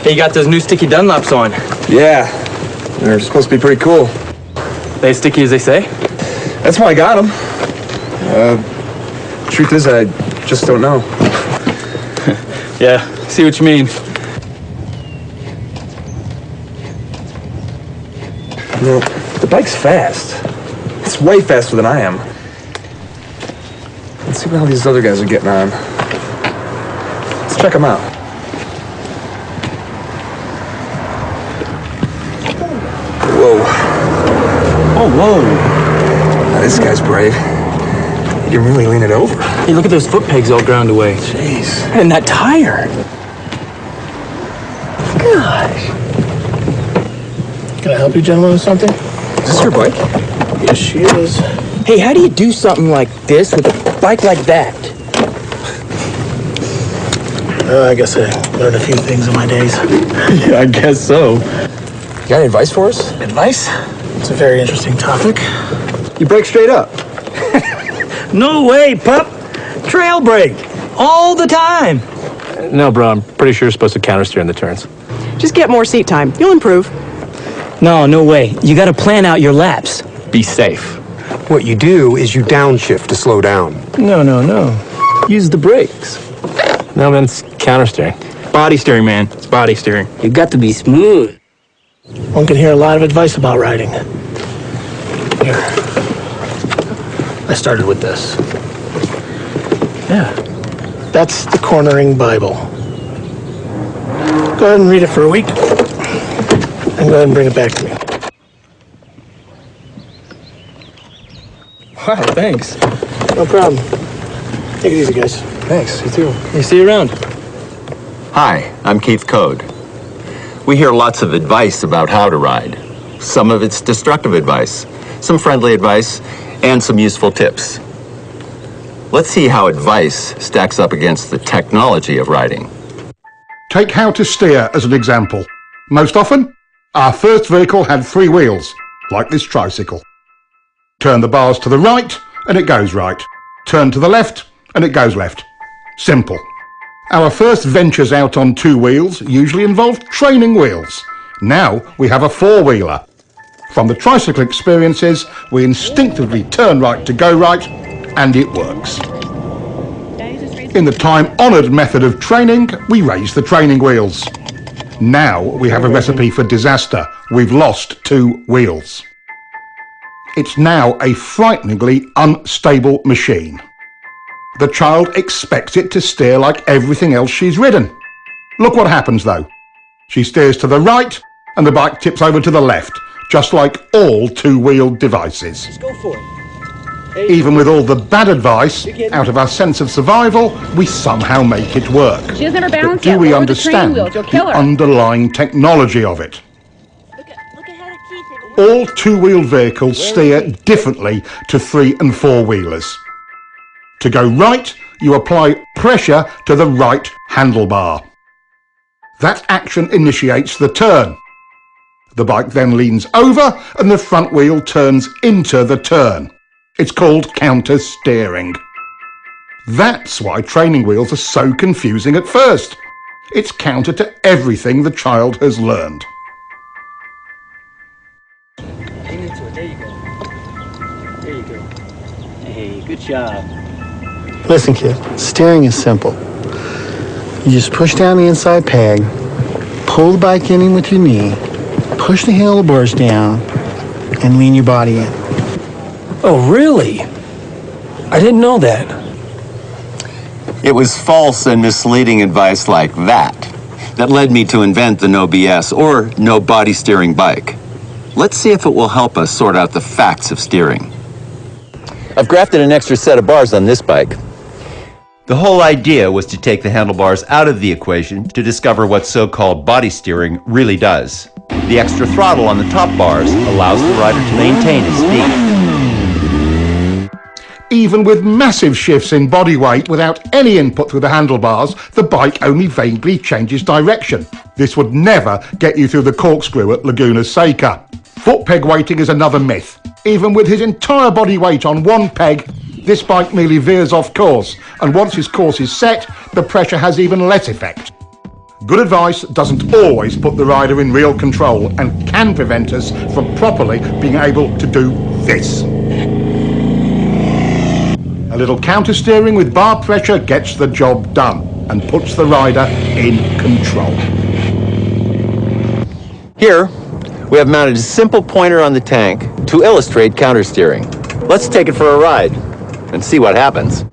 Hey, you got those new sticky Dunlops on. Yeah, they're supposed to be pretty cool. They as sticky as they say? That's why I got them. Truth is, I just don't know. Yeah, see what you mean. You know, the bike's fast. It's way faster than I am. Let's see how these other guys are getting on. Let's check them out. Whoa. Oh, whoa. Now, this guy's brave. He can really lean it over. Hey, look at those foot pegs all ground away. Jeez. And that tire. Gosh. Can I help you gentlemen with something? Is this your bike? Yes, she is. Hey, how do you do something like this with a bike like that? I guess I learned a few things in my days. Yeah, I guess so. You got any advice for us? Advice? It's a very interesting topic. You brake straight up. No way, pup. Trail brake. All the time. No, bro, I'm pretty sure you're supposed to countersteer in the turns. Just get more seat time. You'll improve. No way. You gotta plan out your laps. Be safe. What you do is you downshift to slow down. No. Use the brakes. No, man, it's countersteering. Body steering, man. It's body steering. You got to be smooth. One can hear a lot of advice about riding. Here. I started with this. Yeah. That's the Conoring-Bible. Go ahead and read it for a week. And go ahead and bring it back to me. Wow, thanks. No problem. Take it easy, guys. Thanks, you too. You see you around. Hi, I'm Keith Code. We hear lots of advice about how to ride. Some of it's destructive advice, some friendly advice, and some useful tips. Let's see how advice stacks up against the technology of riding. Take how to steer as an example. Most often, our first vehicle had 3 wheels, like this tricycle. Turn the bars to the right, and it goes right. Turn to the left, and it goes left. Simple. Our first ventures out on 2 wheels usually involved training wheels. Now we have a 4-wheeler. From the tricycle experiences, we instinctively turn right to go right, and it works. In the time-honoured method of training, we raise the training wheels. Now we have a recipe for disaster. We've lost 2 wheels. It's now a frighteningly unstable machine. The child expects it to steer like everything else she's ridden. Look what happens though. She steers to the right and the bike tips over to the left, just like all 2-wheeled devices. Just go for it. Even with all the bad advice, out of our sense of survival, we somehow make it work. She doesn't have her balance But do yet. we Lower the training understand wheels. You'll kill the her. underlying technology of it? All 2-wheeled vehicles steer differently to 3- and 4-wheelers. To go right, you apply pressure to the right handlebar. That action initiates the turn. The bike then leans over and the front wheel turns into the turn. It's called counter-steering. That's why training wheels are so confusing at first. It's counter to everything the child has learned. Hey, good job. Listen, kid. Steering is simple. You just push down the inside peg, pull the bike in with your knee, push the handlebars down, and lean your body in. Oh, really? I didn't know that. It was false and misleading advice like that that led me to invent the no BS or no body steering bike. Let's see if it will help us sort out the facts of steering. I've grafted an extra set of bars on this bike. The whole idea was to take the handlebars out of the equation to discover what so-called body steering really does. The extra throttle on the top bars allows the rider to maintain his speed. Even with massive shifts in body weight without any input through the handlebars, the bike only vaguely changes direction. This would never get you through the corkscrew at Laguna Seca. Foot peg weighting is another myth. Even with his entire body weight on one peg, this bike merely veers off course, and once his course is set, the pressure has even less effect. Good advice doesn't always put the rider in real control and can prevent us from properly being able to do this. A little counter-steering with bar pressure gets the job done and puts the rider in control. Here, we have mounted a simple pointer on the tank to illustrate countersteering. Let's take it for a ride and see what happens.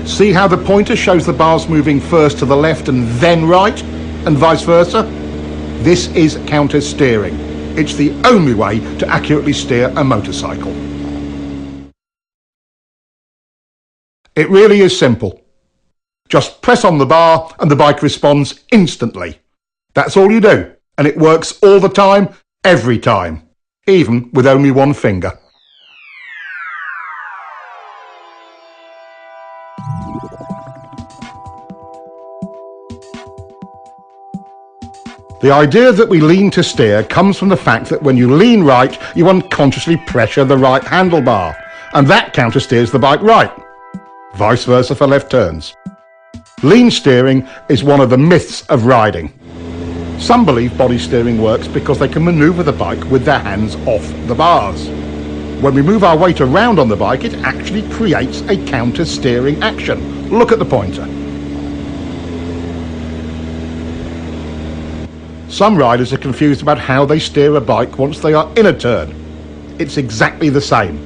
See how the pointer shows the bars moving first to the left and then right, and vice versa? This is counter-steering. It's the only way to accurately steer a motorcycle. It really is simple. Just press on the bar and the bike responds instantly. That's all you do, and it works all the time, every time, even with only one finger. The idea that we lean to steer comes from the fact that when you lean right, you unconsciously pressure the right handlebar, and that counter-steers the bike right. Vice versa for left turns. Lean steering is one of the myths of riding. Some believe body steering works because they can maneuver the bike with their hands off the bars. When we move our weight around on the bike, it actually creates a counter-steering action. Look at the pointer. Some riders are confused about how they steer a bike once they are in a turn. It's exactly the same.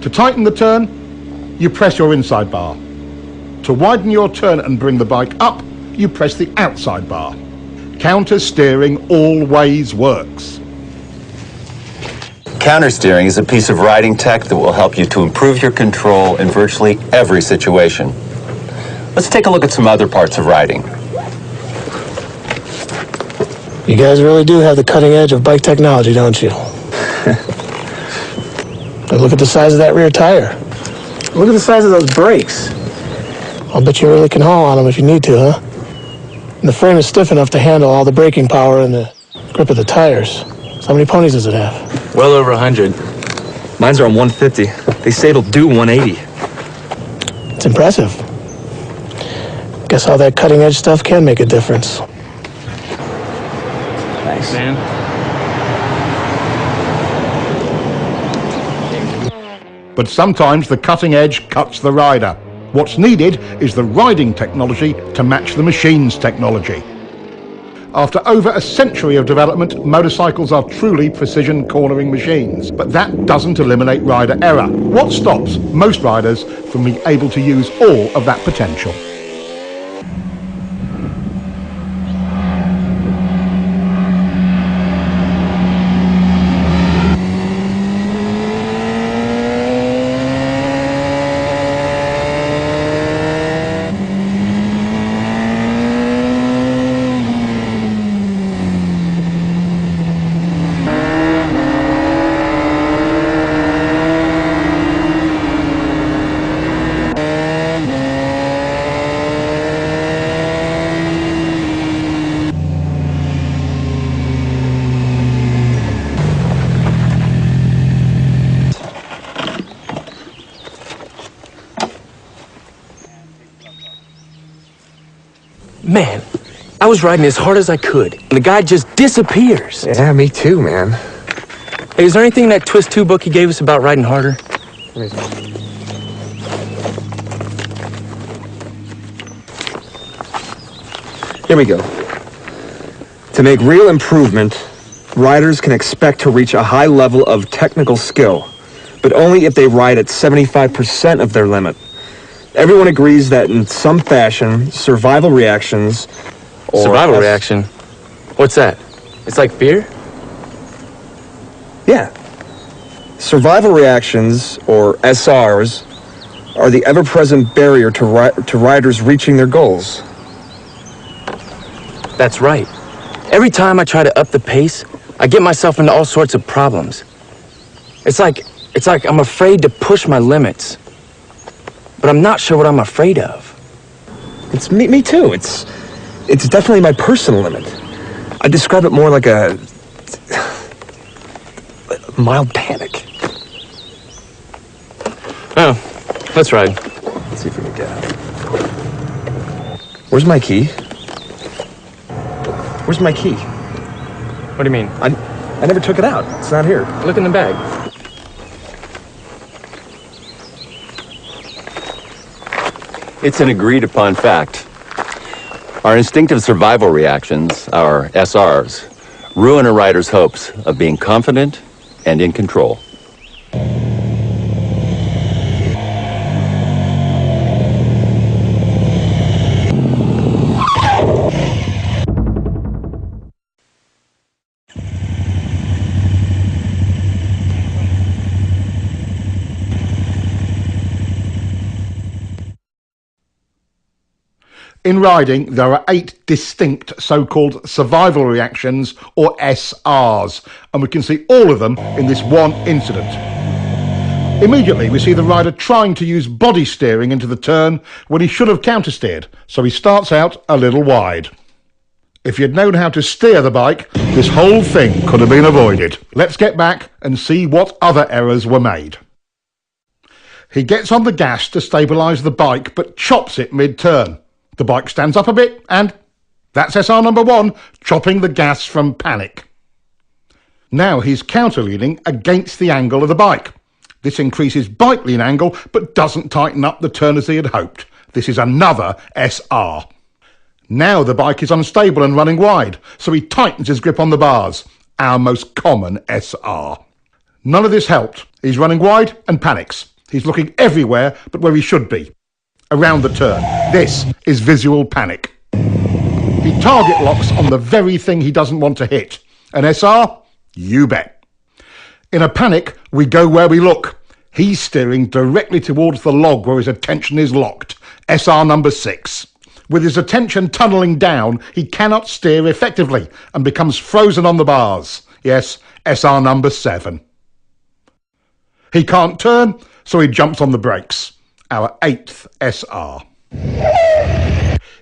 To tighten the turn, you press your inside bar. To widen your turn and bring the bike up, you press the outside bar. Counter-steering always works. Countersteering is a piece of riding tech that will help you to improve your control in virtually every situation. Let's take a look at some other parts of riding. You guys really do have the cutting edge of bike technology, don't you? Look at the size of that rear tire. Look at the size of those brakes. I'll bet you really can haul on them if you need to, huh? And the frame is stiff enough to handle all the braking power and the grip of the tires. So how many ponies does it have? Well over 100. Mine's are on 150. They say it'll do 180. It's impressive. Guess all that cutting edge stuff can make a difference. Thanks, man. But sometimes the cutting edge cuts the rider. What's needed is the riding technology to match the machine's technology. After over a century of development, motorcycles are truly precision cornering machines. But that doesn't eliminate rider error. What stops most riders from being able to use all of that potential? Man, I was riding as hard as I could, and the guy just disappears. Yeah, me too, man. Hey, is there anything in that Twist 2 book he gave us about riding harder? Here we go. To make real improvement, riders can expect to reach a high level of technical skill, but only if they ride at 75% of their limit. Everyone agrees that in some fashion, survival reactions or... Survival reaction? What's that? It's like fear? Yeah. Survival reactions, or SRs, are the ever-present barrier to riders reaching their goals. That's right. Every time I try to up the pace, I get myself into all sorts of problems. It's like I'm afraid to push my limits. But I'm not sure what I'm afraid of. It's me too. It's definitely my personal limit. I describe it more like mild panic. Oh, let's ride. Let's see if we can get out. Where's my key? Where's my key? What do you mean? I never took it out. It's not here. Look in the bag. It's an agreed upon fact. Our instinctive survival reactions, our SRs, ruin a rider's hopes of being confident and in control. In riding, there are 8 distinct so-called survival reactions, or SRs, and we can see all of them in this one incident. Immediately, we see the rider trying to use body steering into the turn when he should have countersteered, so he starts out a little wide. If you'd known how to steer the bike, this whole thing could have been avoided. Let's get back and see what other errors were made. He gets on the gas to stabilise the bike, but chops it mid-turn. The bike stands up a bit, and that's SR number 1, chopping the gas from panic. Now he's counterleaning against the angle of the bike. This increases bike lean angle, but doesn't tighten up the turn as he had hoped. This is another SR. Now the bike is unstable and running wide, so he tightens his grip on the bars. Our most common SR. None of this helped. He's running wide and panics. He's looking everywhere but where he should be. Around the turn. This is visual panic. He target locks on the very thing he doesn't want to hit. An SR? You bet. In a panic, we go where we look. He's steering directly towards the log where his attention is locked. SR number 6. With his attention tunnelling down, he cannot steer effectively and becomes frozen on the bars. Yes, SR number 7. He can't turn, so he jumps on the brakes. Our 8th SR.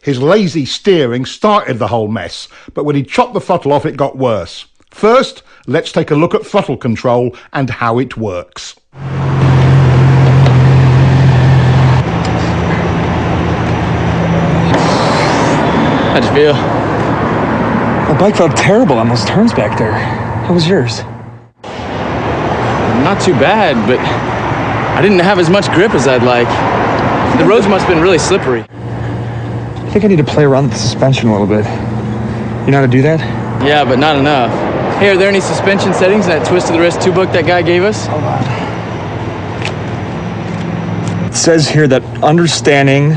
His lazy steering started the whole mess, but when he chopped the throttle off, it got worse. First, let's take a look at throttle control and how it works. How'd you feel? The bike felt terrible on those turns back there. How was yours? Not too bad, but I didn't have as much grip as I'd like. The roads must have been really slippery. I think I need to play around with the suspension a little bit. You know how to do that? Yeah, but not enough. Hey, are there any suspension settings in that twist of the wrist 2 book that guy gave us? Hold on. It says here that understanding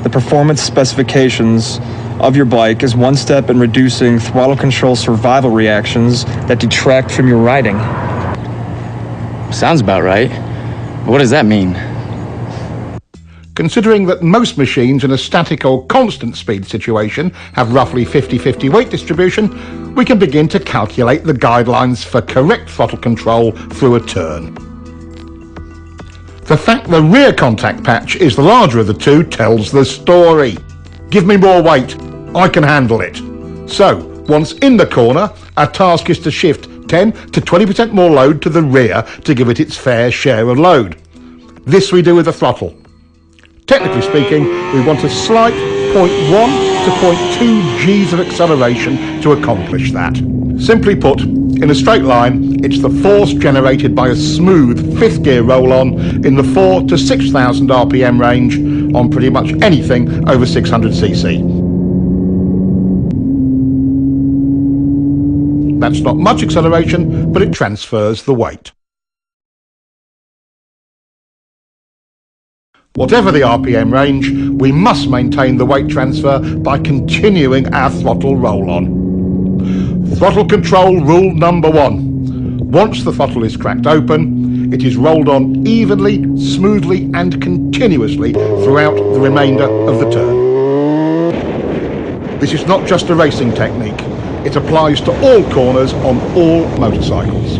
the performance specifications of your bike is one step in reducing throttle control survival reactions that detract from your riding. Sounds about right. But what does that mean? Considering that most machines in a static or constant speed situation have roughly 50-50 weight distribution, we can begin to calculate the guidelines for correct throttle control through a turn. The fact the rear contact patch is the larger of the two tells the story. Give me more weight, I can handle it. So, once in the corner, our task is to shift 10 to 20% more load to the rear to give it its fair share of load. This we do with the throttle. Technically speaking, we want a slight 0.1 to 0.2 Gs of acceleration to accomplish that. Simply put, in a straight line, it's the force generated by a smooth 5th gear roll-on in the 4 to 6,000 RPM range on pretty much anything over 600cc. That's not much acceleration, but it transfers the weight. Whatever the RPM range, we must maintain the weight transfer by continuing our throttle roll-on. Throttle control rule number 1. Once the throttle is cracked open, it is rolled on evenly, smoothly and continuously throughout the remainder of the turn. This is not just a racing technique. It applies to all corners on all motorcycles.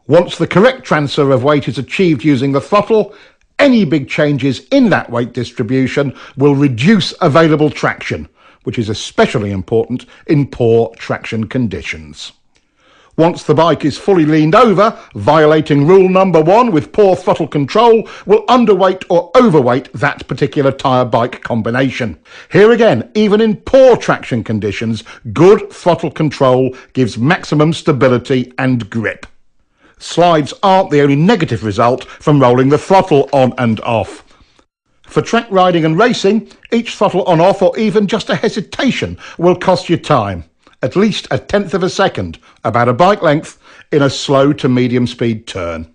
Once the correct transfer of weight is achieved using the throttle, any big changes in that weight distribution will reduce available traction, which is especially important in poor traction conditions. Once the bike is fully leaned over, violating rule number 1 with poor throttle control will underweight or overweight that particular tyre bike combination. Here again, even in poor traction conditions, good throttle control gives maximum stability and grip. Slides aren't the only negative result from rolling the throttle on and off. For track riding and racing, each throttle on-off or even just a hesitation will cost you time. At least 1/10 of a second, about a bike length, in a slow to medium speed turn.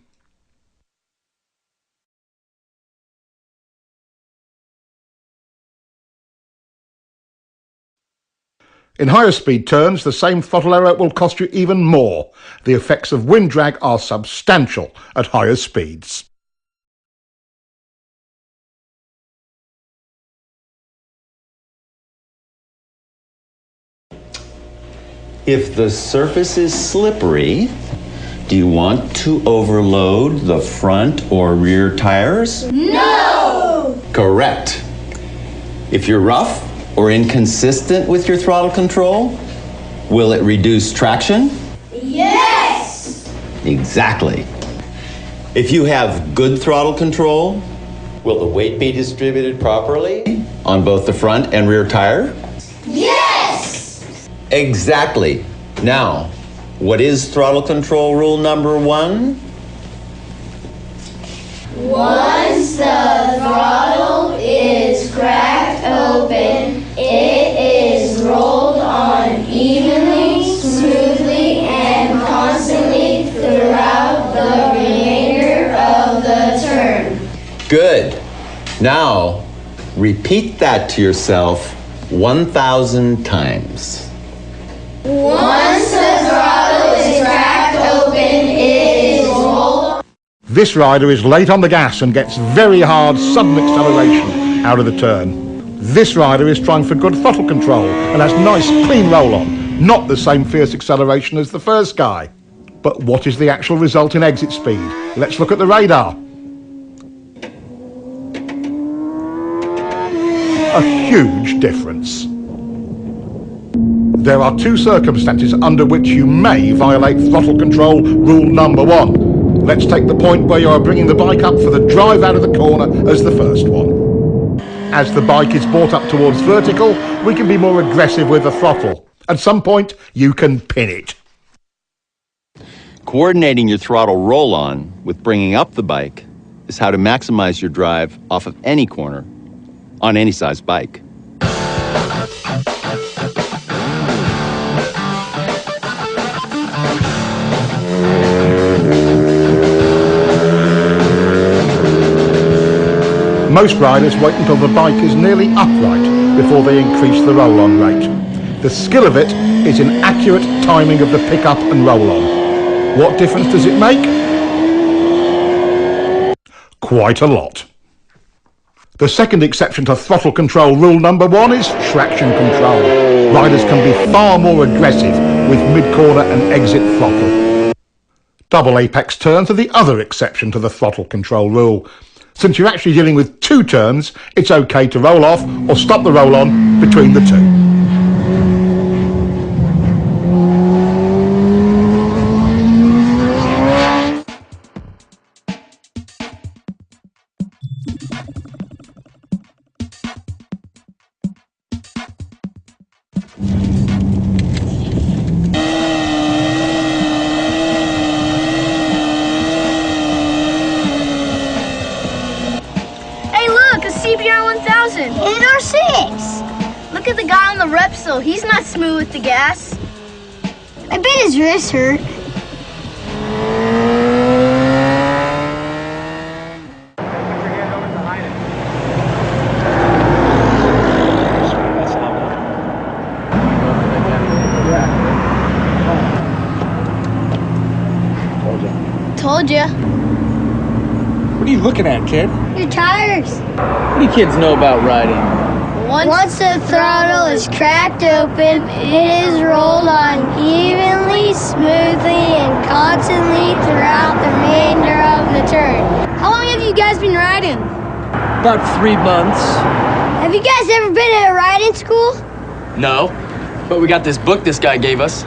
In higher speed turns, the same throttle error will cost you even more. The effects of wind drag are substantial at higher speeds. If the surface is slippery, do you want to overload the front or rear tires? No! Correct. If you're rough or inconsistent with your throttle control, will it reduce traction? Yes! Exactly. If you have good throttle control, will the weight be distributed properly on both the front and rear tire? Yes! Exactly. Now, what is throttle control rule number 1? Once the throttle is cracked open, it is rolled on evenly, smoothly, and constantly throughout the remainder of the turn. Good. Now, repeat that to yourself 1,000 times. Once the throttle is cracked open, it is rolled. This rider is late on the gas and gets very hard sudden acceleration out of the turn. This rider is trying for good throttle control and has nice clean roll-on, not the same fierce acceleration as the first guy. But what is the actual result in exit speed? Let's look at the radar. A huge difference. There are 2 circumstances under which you may violate throttle control rule number 1. Let's take the point where you are bringing the bike up for the drive out of the corner as the first one. As the bike is brought up towards vertical, we can be more aggressive with the throttle. At some point, you can pin it. Coordinating your throttle roll-on with bringing up the bike is how to maximize your drive off of any corner on any size bike. Most riders wait until the bike is nearly upright before they increase the roll-on rate. The skill of it is in accurate timing of the pick-up and roll-on. What difference does it make? Quite a lot. The second exception to throttle control rule number 1 is traction control. Riders can be far more aggressive with mid-corner and exit throttle. Double apex turns are the other exception to the throttle control rule. Since you're actually dealing with 2 turns, it's okay to roll off or stop the roll-on between the 2. Look at the guy on the Repsol. He's not smooth with the gas. I bet his wrist hurt. Told ya. What are you looking at, kid? Your tires. What do you kids know about riding? Once the throttle is cracked open, it is rolled on evenly, smoothly, and constantly throughout the remainder of the turn. How long have you guys been riding? time? About 3 months. Have you guys ever been at a riding school? No, but we got this book this guy gave us.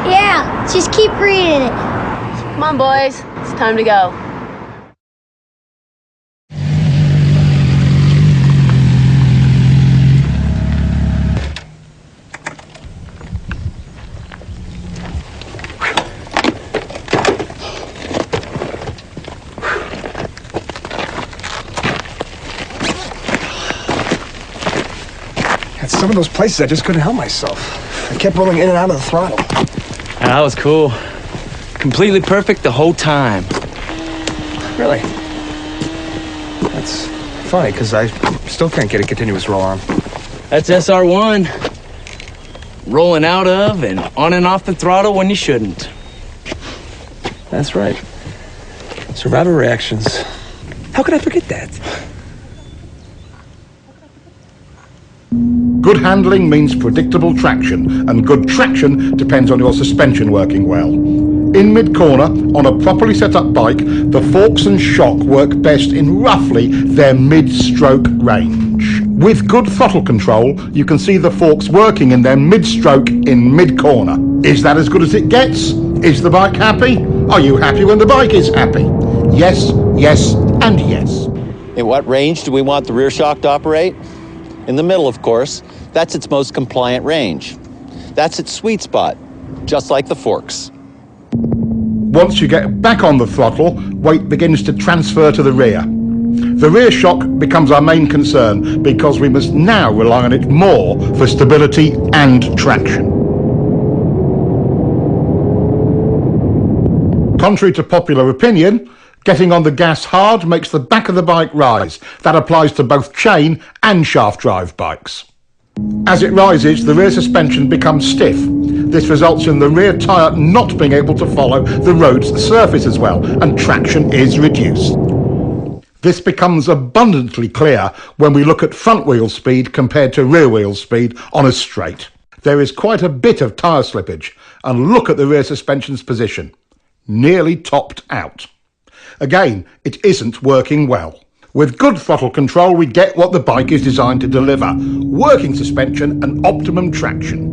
Yeah, just keep reading it. Come on, boys. It's time to go. At some of those places, I just couldn't help myself. I kept rolling in and out of the throttle. Yeah, that was cool. Completely perfect the whole time. Really? That's funny, because I still can't get a continuous roll on. That's SR1. Rolling out of and on and off the throttle when you shouldn't. That's right. Survivor reactions. How could I forget that? Good handling means predictable traction, and good traction depends on your suspension working well. In mid-corner, on a properly set up bike, the forks and shock work best in roughly their mid-stroke range. With good throttle control, you can see the forks working in their mid-stroke in mid-corner. Is that as good as it gets? Is the bike happy? Are you happy when the bike is happy? Yes, yes, and yes. In what range do we want the rear shock to operate? In the middle, of course. That's its most compliant range. That's its sweet spot, just like the forks. Once you get back on the throttle, weight begins to transfer to the rear. The rear shock becomes our main concern because we must now rely on it more for stability and traction. Contrary to popular opinion, getting on the gas hard makes the back of the bike rise. That applies to both chain and shaft drive bikes. As it rises, the rear suspension becomes stiff. This results in the rear tyre not being able to follow the road's surface as well, and traction is reduced. This becomes abundantly clear when we look at front wheel speed compared to rear wheel speed on a straight. There is quite a bit of tyre slippage, and look at the rear suspension's position. Nearly topped out. Again, it isn't working well. With good throttle control, we get what the bike is designed to deliver: working suspension and optimum traction.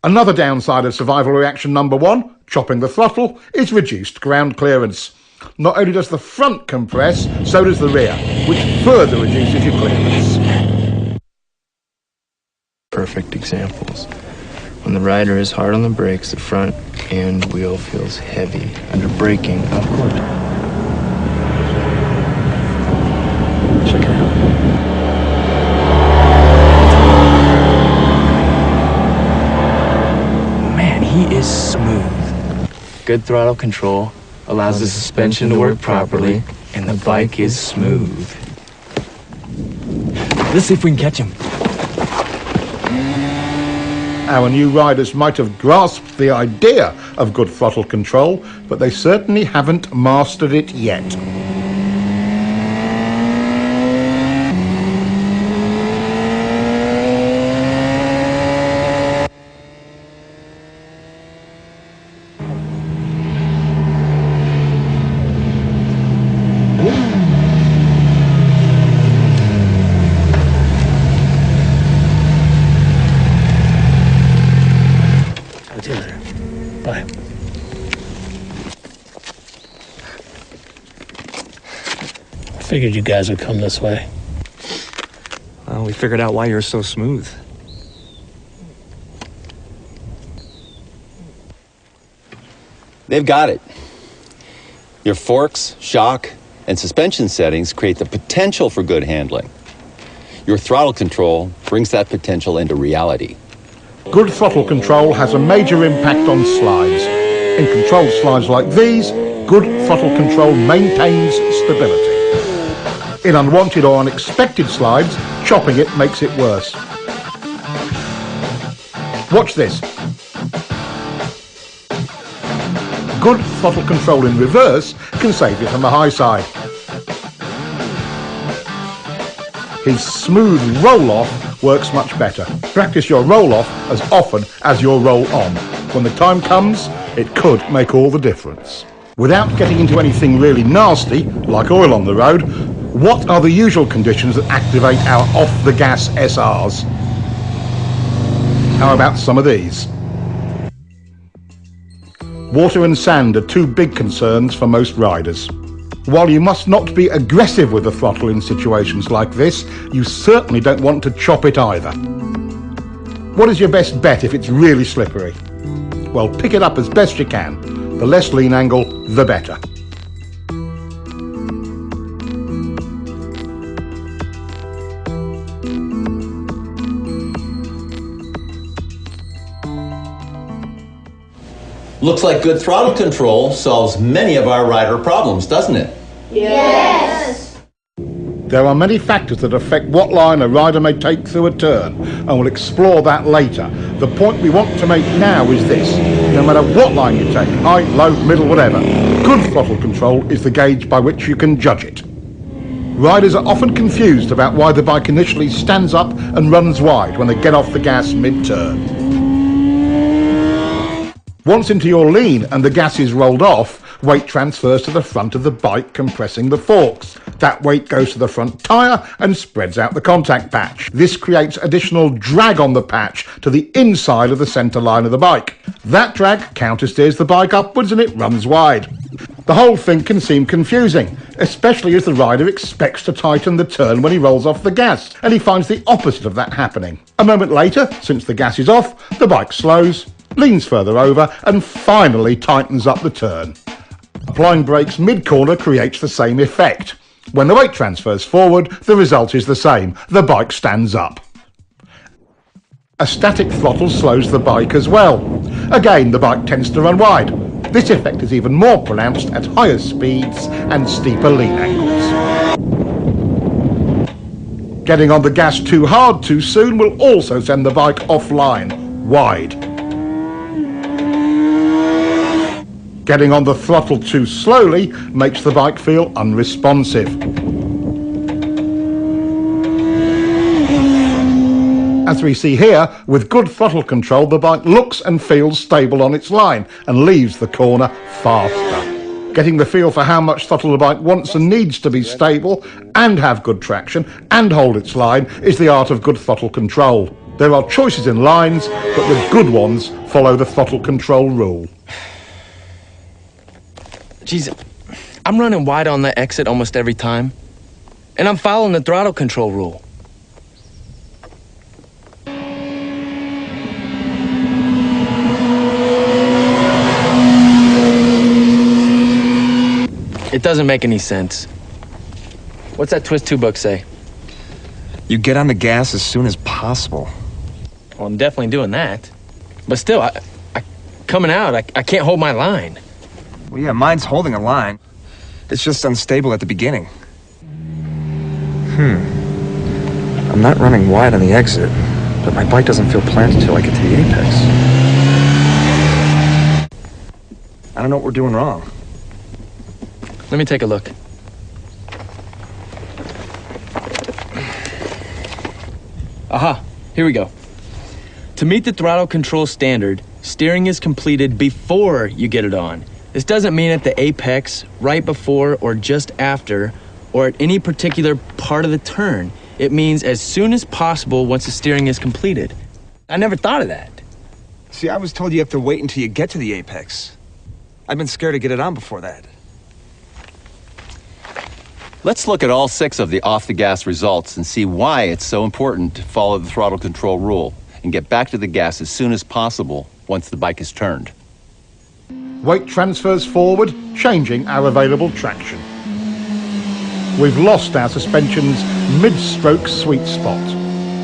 Another downside of survival reaction number 1, chopping the throttle, is reduced ground clearance. Not only does the front compress, so does the rear, which further reduces your clearance. Perfect examples. When the rider is hard on the brakes, the front end wheel feels heavy under braking upward. Check it out. Man, he is smooth. Good throttle control allows the suspension to work properly, and the bike is smooth. Let's see if we can catch him. Our new riders might have grasped the idea of good throttle control, but they certainly haven't mastered it yet. Bye. I figured you guys would come this way. Well, we figured out why you're so smooth. They've got it. Your forks, shock, and suspension settings create the potential for good handling. Your throttle control brings that potential into reality. Good throttle control has a major impact on slides. In controlled slides like these, good throttle control maintains stability. In unwanted or unexpected slides, chopping it makes it worse. Watch this. Good throttle control in reverse can save you from the high side. His smooth roll-off works much better. Practice your roll-off as often as your roll-on. When the time comes, it could make all the difference. Without getting into anything really nasty, like oil on the road, what are the usual conditions that activate our off-the-gas SRs? How about some of these? Water and sand are two big concerns for most riders. While you must not be aggressive with the throttle in situations like this, you certainly don't want to chop it either. What is your best bet if it's really slippery? Well, pick it up as best you can. The less lean angle, the better. Looks like good throttle control solves many of our rider problems, doesn't it? Yes. There are many factors that affect what line a rider may take through a turn, and we'll explore that later. The point we want to make now is this: no matter what line you take, high, low, middle, whatever, good throttle control is the gauge by which you can judge it. Riders are often confused about why the bike initially stands up and runs wide when they get off the gas mid-turn. Once into your lean and the gas is rolled off, weight transfers to the front of the bike, compressing the forks. That weight goes to the front tyre and spreads out the contact patch. This creates additional drag on the patch to the inside of the centre line of the bike. That drag countersteers the bike upwards and it runs wide. The whole thing can seem confusing, especially as the rider expects to tighten the turn when he rolls off the gas, and he finds the opposite of that happening. A moment later, since the gas is off, the bike slows, leans further over, and finally tightens up the turn. Applying brakes mid-corner creates the same effect. When the weight transfers forward, the result is the same. The bike stands up. A static throttle slows the bike as well. Again, the bike tends to run wide. This effect is even more pronounced at higher speeds and steeper lean angles. Getting on the gas too hard too soon will also send the bike offline, wide. Getting on the throttle too slowly makes the bike feel unresponsive. As we see here, with good throttle control, the bike looks and feels stable on its line and leaves the corner faster. Getting the feel for how much throttle the bike wants and needs to be stable and have good traction and hold its line is the art of good throttle control. There are choices in lines, but the good ones follow the throttle control rule. Geez, I'm running wide on the exit almost every time, and I'm following the throttle control rule. It doesn't make any sense. What's that Twist 2 book say? You get on the gas as soon as possible. Well, I'm definitely doing that. But still, I coming out, I can't hold my line. Well, yeah, mine's holding a line. It's just unstable at the beginning. I'm not running wide on the exit, but my bike doesn't feel planted until I get to the apex. I don't know what we're doing wrong. Let me take a look. Aha, here we go. To meet the throttle control standard, steering is completed before you get it on. This doesn't mean at the apex, right before, or just after, or at any particular part of the turn. It means as soon as possible once the steering is completed. I never thought of that. See, I was told you have to wait until you get to the apex. I've been scared to get it on before that. Let's look at all 6 of the off-the-gas results and see why it's so important to follow the throttle control rule and get back to the gas as soon as possible once the bike is turned. Weight transfers forward, changing our available traction. We've lost our suspension's mid-stroke sweet spot.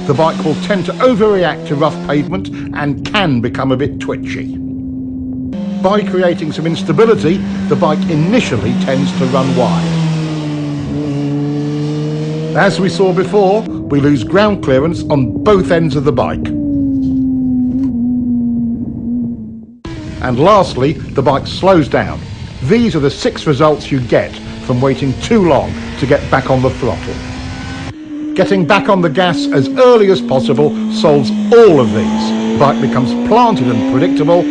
The bike will tend to overreact to rough pavement and can become a bit twitchy. By creating some instability, the bike initially tends to run wide. As we saw before, we lose ground clearance on both ends of the bike. And lastly, the bike slows down. These are the 6 results you get from waiting too long to get back on the throttle. Getting back on the gas as early as possible solves all of these. The bike becomes planted and predictable,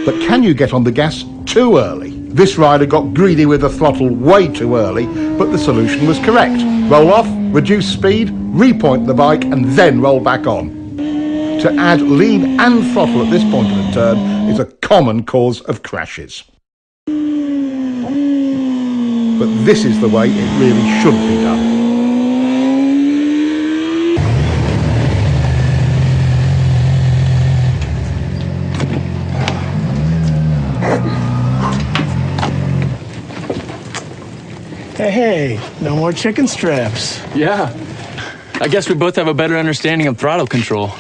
but can you get on the gas too early? This rider got greedy with the throttle way too early, but the solution was correct. Roll off, reduce speed, repoint the bike, and then roll back on. To add lean and throttle at this point of the turn is a common cause of crashes. But this is the way it really should be done. Hey, no more chicken strips. Yeah. I guess we both have a better understanding of throttle control.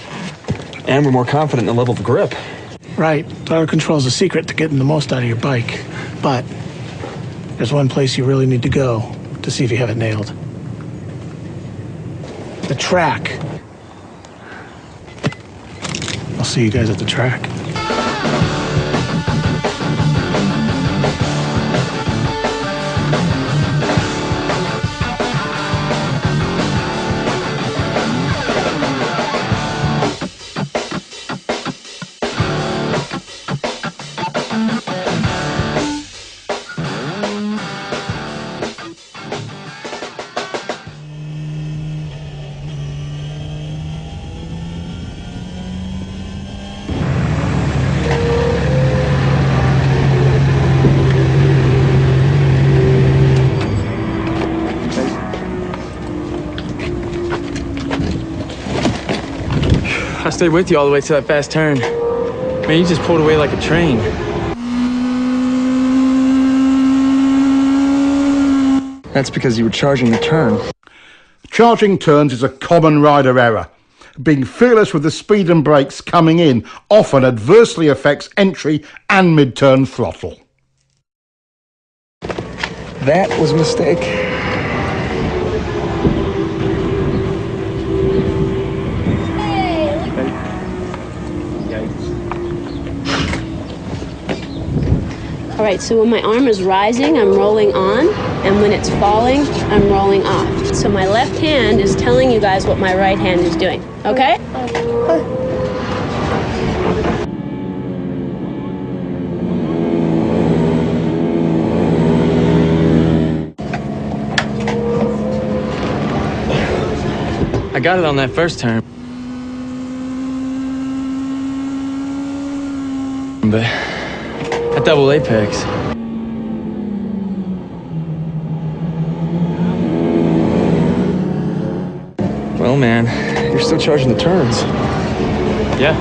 And we're more confident in the level of grip. Right, throttle control is a secret to getting the most out of your bike. But there's one place you really need to go to see if you have it nailed. The track. I'll see you guys at the track. I stayed with you all the way to that fast turn. Man, you just pulled away like a train. That's because you were charging the turn. Charging turns is a common rider error. Being fearless with the speed and brakes coming in often adversely affects entry and mid-turn throttle. That was a mistake. All right, so when my arm is rising, I'm rolling on, and when it's falling, I'm rolling off. So my left hand is telling you guys what my right hand is doing, okay? I got it on that first turn. But at double apex. Well, man, you're still charging the turns. Yeah,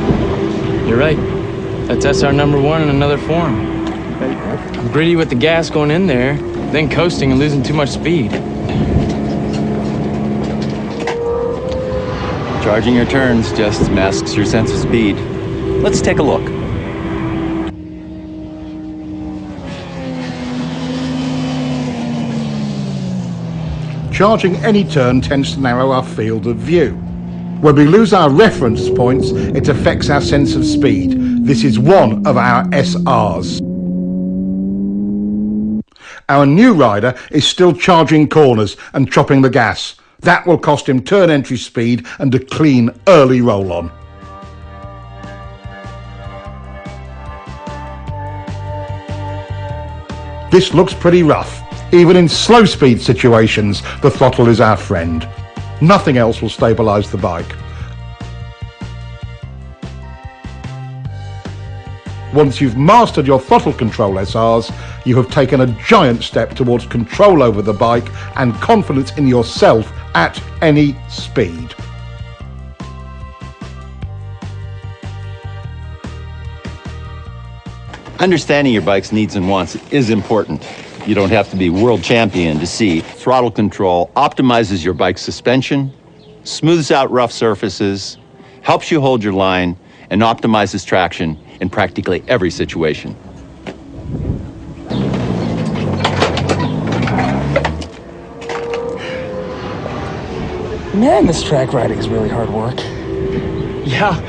you're right. That's SR number one in another form. I'm gritty with the gas going in there, then coasting and losing too much speed. Charging your turns just masks your sense of speed. Let's take a look. Charging any turn tends to narrow our field of view. When we lose our reference points, it affects our sense of speed. This is one of our SRs. Our new rider is still charging corners and chopping the gas. That will cost him turn entry speed and a clean early roll-on. This looks pretty rough. Even in slow speed situations, the throttle is our friend. Nothing else will stabilise the bike. Once you've mastered your throttle control SRs, you have taken a giant step towards control over the bike and confidence in yourself at any speed. Understanding your bike's needs and wants is important. You don't have to be world champion to see throttle control optimizes your bike's suspension, smooths out rough surfaces, helps you hold your line, and optimizes traction in practically every situation. Man, this track riding is really hard work. Yeah,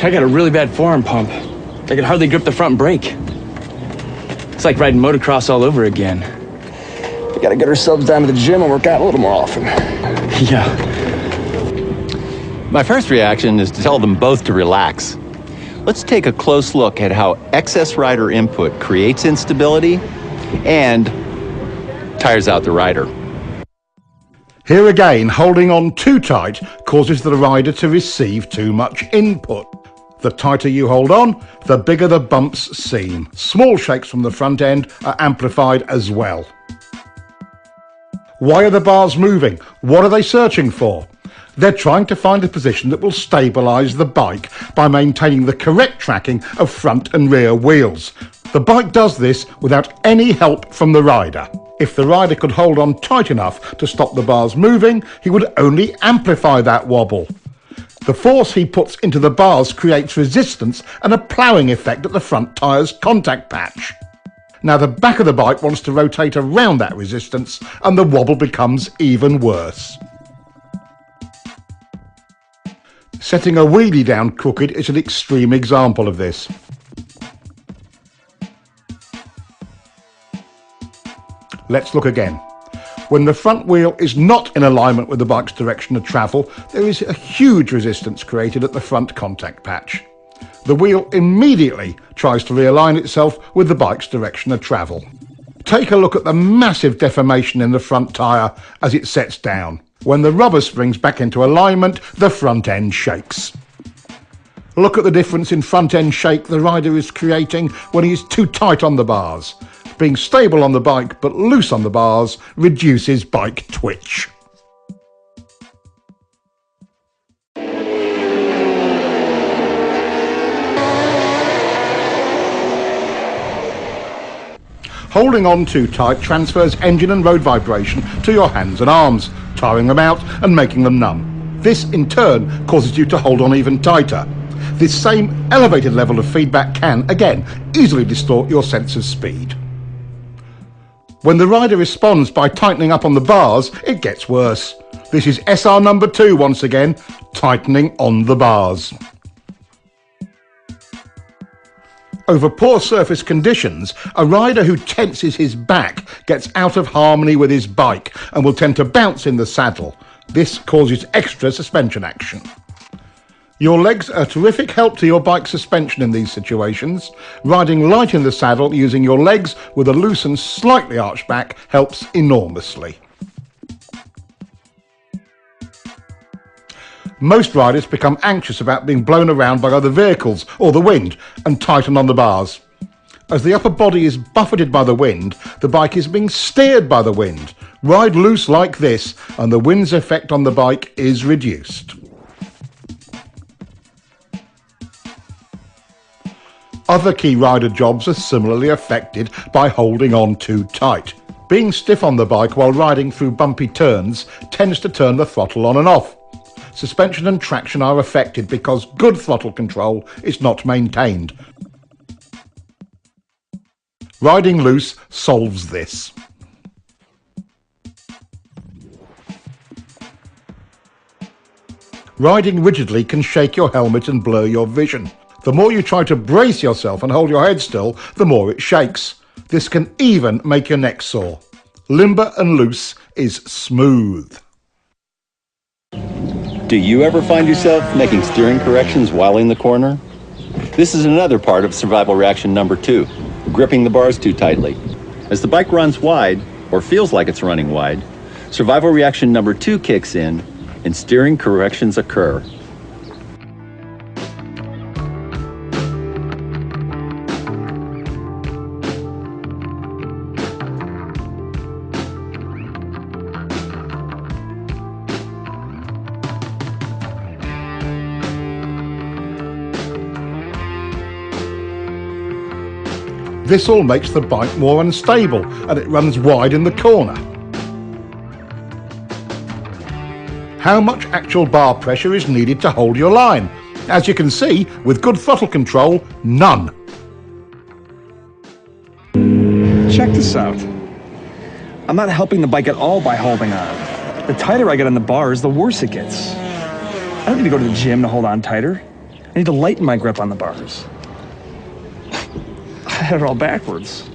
I got a really bad forearm pump. I could hardly grip the front brake. It's like riding motocross all over again. We gotta get ourselves down to the gym and work out a little more often. Yeah. My first reaction is to tell them both to relax. let's take a close look at how excess rider input creates instability and tires out the rider. Here again, holding on too tight causes the rider to receive too much input. The tighter you hold on, the bigger the bumps seem. Small shakes from the front end are amplified as well. Why are the bars moving? What are they searching for? They're trying to find a position that will stabilise the bike by maintaining the correct tracking of front and rear wheels. The bike does this without any help from the rider. If the rider could hold on tight enough to stop the bars moving, he would only amplify that wobble. The force he puts into the bars creates resistance and a ploughing effect at the front tyre's contact patch. Now the back of the bike wants to rotate around that resistance and the wobble becomes even worse. Setting a wheelie down crooked is an extreme example of this. Let's look again. When the front wheel is not in alignment with the bike's direction of travel, there is a huge resistance created at the front contact patch. The wheel immediately tries to realign itself with the bike's direction of travel. Take a look at the massive deformation in the front tyre as it sets down. When the rubber springs back into alignment, the front end shakes. Look at the difference in front end shake the rider is creating when he is too tight on the bars. Being stable on the bike but loose on the bars reduces bike twitch. Holding on too tight transfers engine and road vibration to your hands and arms, tiring them out and making them numb. This in turn causes you to hold on even tighter. This same elevated level of feedback can, again, easily distort your sense of speed. When the rider responds by tightening up on the bars, it gets worse. This is SR number 2 once again, tightening on the bars. Over poor surface conditions, a rider who tenses his back gets out of harmony with his bike and will tend to bounce in the saddle. This causes extra suspension action. Your legs are a terrific help to your bike suspension in these situations. Riding light in the saddle using your legs with a loose and slightly arched back helps enormously. Most riders become anxious about being blown around by other vehicles or the wind and tighten on the bars. As the upper body is buffeted by the wind, the bike is being steered by the wind. Ride loose like this and the wind's effect on the bike is reduced. Other key rider jobs are similarly affected by holding on too tight. Being stiff on the bike while riding through bumpy turns tends to turn the throttle on and off. Suspension and traction are affected because good throttle control is not maintained. Riding loose solves this. Riding rigidly can shake your helmet and blur your vision. The more you try to brace yourself and hold your head still, the more it shakes. This can even make your neck sore. Limber and loose is smooth. Do you ever find yourself making steering corrections while in the corner? This is another part of survival reaction number 2, gripping the bars too tightly. As the bike runs wide, or feels like it's running wide, survival reaction number 2 kicks in and steering corrections occur. This all makes the bike more unstable and it runs wide in the corner. How much actual bar pressure is needed to hold your line? As you can see, with good throttle control, none. Check this out. I'm not helping the bike at all by holding on. The tighter I get on the bars, the worse it gets. I don't need to go to the gym to hold on tighter. I need to lighten my grip on the bars. I had it all backwards.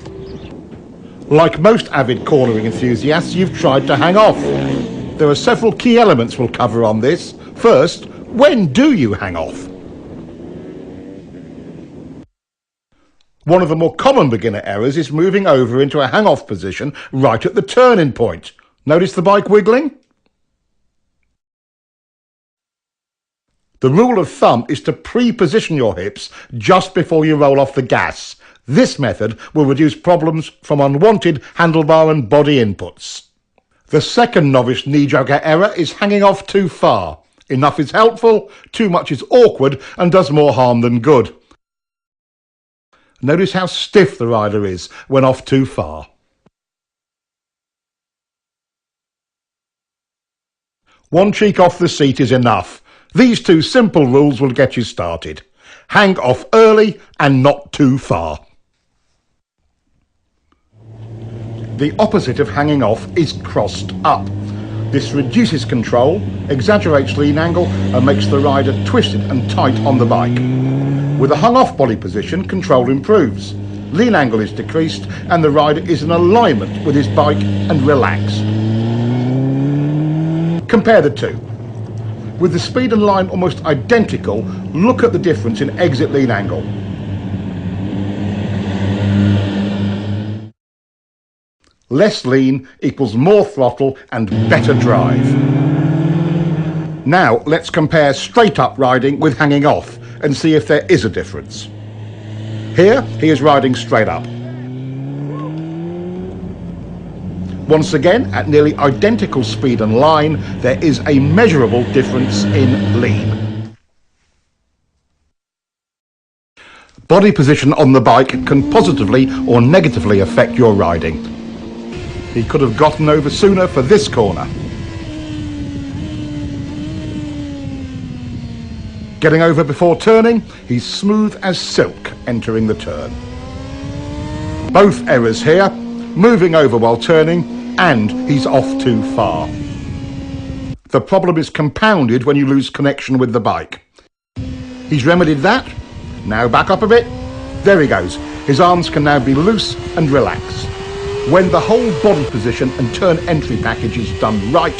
Like most avid cornering enthusiasts, you've tried to hang off. There are several key elements we'll cover on this. First, when do you hang off? One of the more common beginner errors is moving over into a hang-off position right at the turning point. Notice the bike wiggling? The rule of thumb is to pre-position your hips just before you roll off the gas. This method will reduce problems from unwanted handlebar and body inputs. The second novice knee-jogger error is hanging off too far. Enough is helpful, too much is awkward and does more harm than good. Notice how stiff the rider is when off too far. One cheek off the seat is enough. These two simple rules will get you started. Hang off early and not too far. The opposite of hanging off is crossed up. This reduces control, exaggerates lean angle and makes the rider twisted and tight on the bike. With a hung-off body position, control improves. Lean angle is decreased and the rider is in alignment with his bike and relaxed. Compare the two. With the speed and line almost identical, look at the difference in exit lean angle. Less lean equals more throttle and better drive. Now let's compare straight up riding with hanging off and see if there is a difference. Here he is riding straight up. Once again, at nearly identical speed and line, there is a measurable difference in lean. Body position on the bike can positively or negatively affect your riding. He could have gotten over sooner for this corner. Getting over before turning, he's smooth as silk entering the turn. Both errors here, moving over while turning, and he's off too far. The problem is compounded when you lose connection with the bike. He's remedied that. Now back up a bit. There he goes. His arms can now be loose and relaxed. When the whole body position and turn entry package is done right,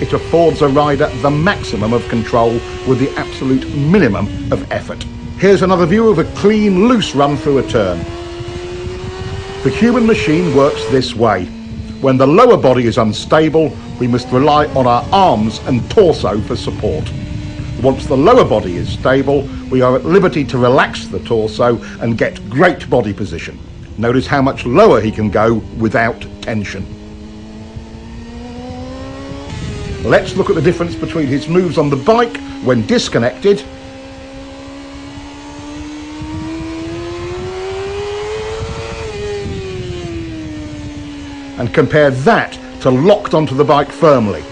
it affords a rider the maximum of control with the absolute minimum of effort. Here's another view of a clean, loose run through a turn. The human machine works this way. When the lower body is unstable, we must rely on our arms and torso for support. Once the lower body is stable, we are at liberty to relax the torso and get great body position. Notice how much lower he can go without tension. Let's look at the difference between his moves on the bike when disconnected and compare that to locked onto the bike firmly.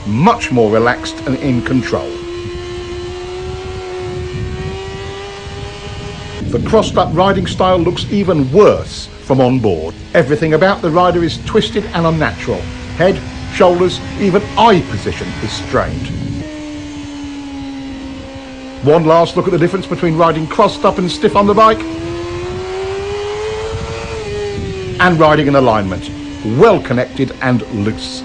Much more relaxed and in control. The crossed up riding style looks even worse from on board. Everything about the rider is twisted and unnatural. Head, shoulders, even eye position is strained. One last look at the difference between riding crossed up and stiff on the bike and riding in alignment, well connected and loose.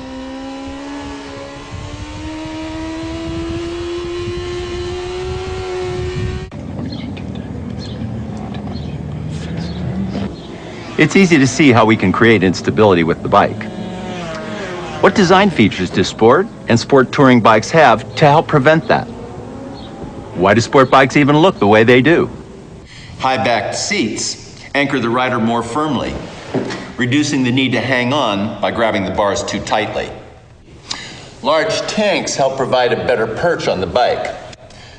It's easy to see how we can create instability with the bike. What design features do sport and sport touring bikes have to help prevent that? Why do sport bikes even look the way they do? High-backed seats anchor the rider more firmly, reducing the need to hang on by grabbing the bars too tightly. Large tanks help provide a better perch on the bike.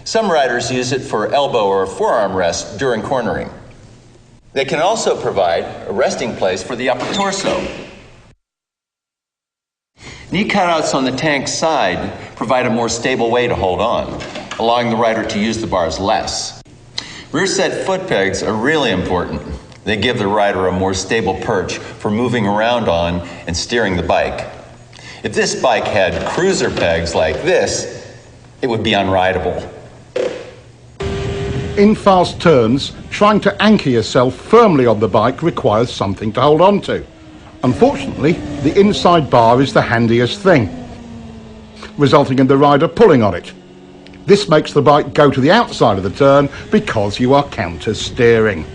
Some riders use it for elbow or forearm rest during cornering. They can also provide a resting place for the upper torso. Knee cutouts on the tank's side provide a more stable way to hold on, allowing the rider to use the bars less. Rear set foot pegs are really important. They give the rider a more stable perch for moving around on and steering the bike. If this bike had cruiser pegs like this, it would be unrideable. In fast turns, trying to anchor yourself firmly on the bike requires something to hold on to. Unfortunately, the inside bar is the handiest thing, resulting in the rider pulling on it. This makes the bike go to the outside of the turn because you are counter steering.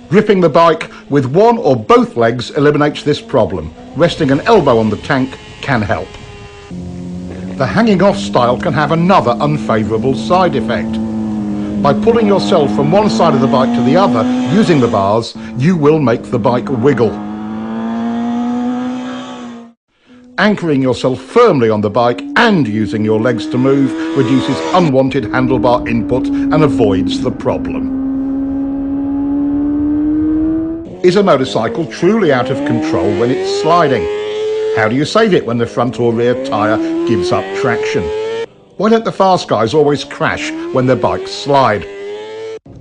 Gripping the bike with one or both legs eliminates this problem. Resting an elbow on the tank can help. The hanging off style can have another unfavourable side effect. By pulling yourself from one side of the bike to the other using the bars, you will make the bike wiggle. Anchoring yourself firmly on the bike and using your legs to move reduces unwanted handlebar input and avoids the problem. Is a motorcycle truly out of control when it's sliding? How do you save it when the front or rear tyre gives up traction? Why don't the fast guys always crash when their bikes slide?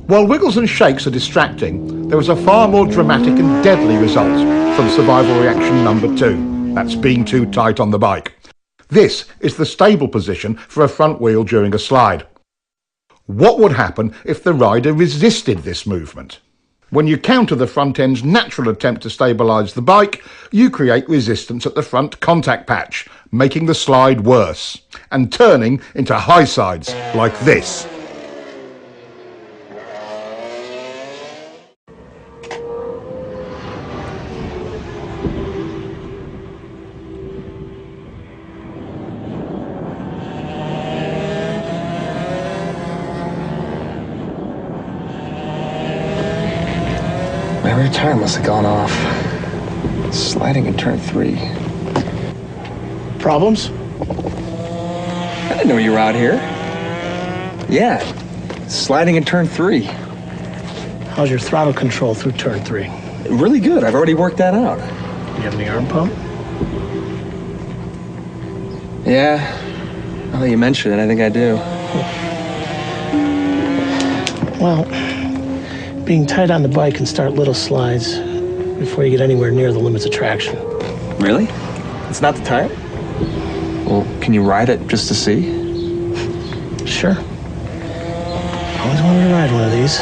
While wiggles and shakes are distracting, there is a far more dramatic and deadly result from survival reaction number 2. That's being too tight on the bike. This is the stable position for a front wheel during a slide. What would happen if the rider resisted this movement? When you counter the front end's natural attempt to stabilise the bike, you create resistance at the front contact patch, making the slide worse, and turning into high sides like this. My rear tire must have gone off. Sliding in turn 3. Problems? I didn't know you were out here. Yeah, sliding in turn 3. How's your throttle control through turn 3? Really good. I've already worked that out. Do you have any arm pump? Yeah, now that you mention it, I think I do. Well, being tight on the bike can start little slides before you get anywhere near the limits of traction. Really? It's not the tire? Well, can you ride it just to see? Sure. Always wanted to ride one of these.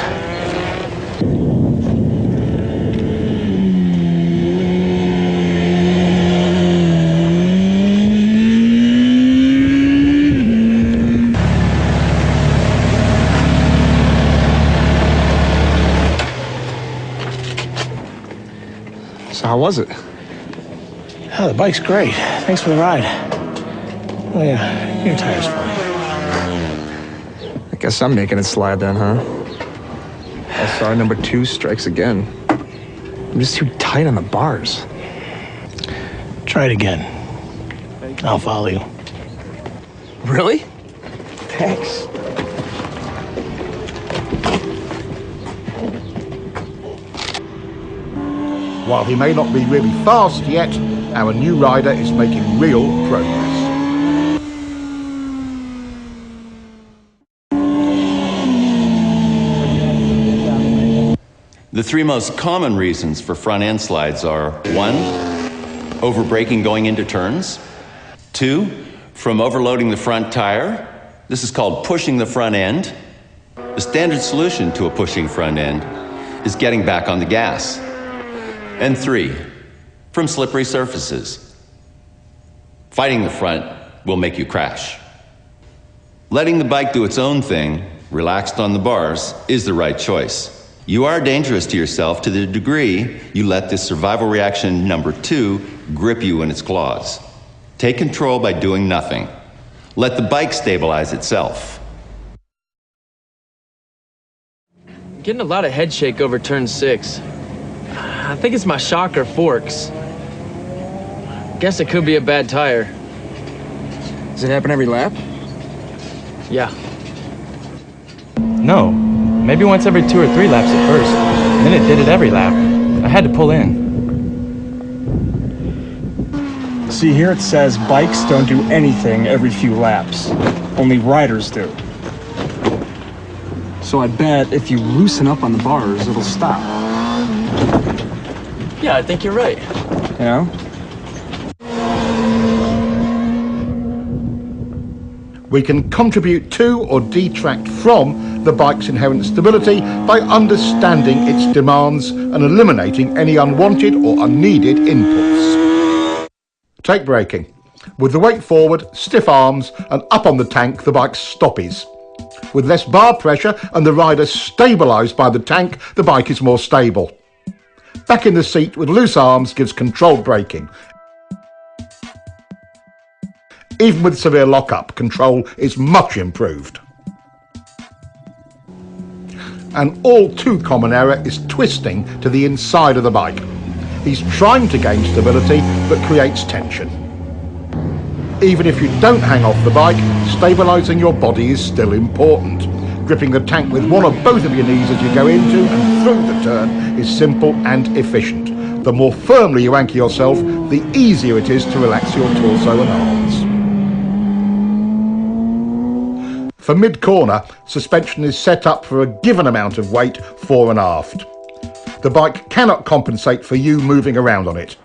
So how was it? Oh, the bike's great. Thanks for the ride. Oh yeah, your tire's fine. I guess I'm making it slide then, huh? SR number 2 strikes again. I'm just too tight on the bars. Try it again. I'll follow you. Really? Thanks. While he may not be really fast yet, our new rider is making real progress. The 3 most common reasons for front end slides are 1, over-braking going into turns. 2, from overloading the front tire. This is called pushing the front end. The standard solution to a pushing front end is getting back on the gas. And 3, from slippery surfaces. Fighting the front will make you crash. Letting the bike do its own thing, relaxed on the bars, is the right choice. You are dangerous to yourself to the degree you let this survival reaction number 2 grip you in its claws. Take control by doing nothing. Let the bike stabilize itself. I'm getting a lot of head shake over turn 6. I think it's my shock or forks. Guess it could be a bad tire. Does it happen every lap? Yeah. No. Maybe once every 2 or 3 laps at first. Then it did it every lap. I had to pull in. See, here it says bikes don't do anything every few laps. Only riders do. So I bet if you loosen up on the bars, it'll stop. Yeah, I think you're right. You know? We can contribute to or detract from the bike's inherent stability by understanding its demands and eliminating any unwanted or unneeded inputs. Take braking. With the weight forward, stiff arms, and up on the tank, the bike stoppies. With less bar pressure and the rider stabilised by the tank, the bike is more stable. Back in the seat with loose arms gives controlled braking. Even with severe lock-up, control is much improved. An all too common error is twisting to the inside of the bike. He's trying to gain stability but creates tension. Even if you don't hang off the bike, stabilising your body is still important. Gripping the tank with one or both of your knees as you go into and through the turn is simple and efficient. The more firmly you anchor yourself, the easier it is to relax your torso and arms. For mid-corner, suspension is set up for a given amount of weight fore and aft. The bike cannot compensate for you moving around on it.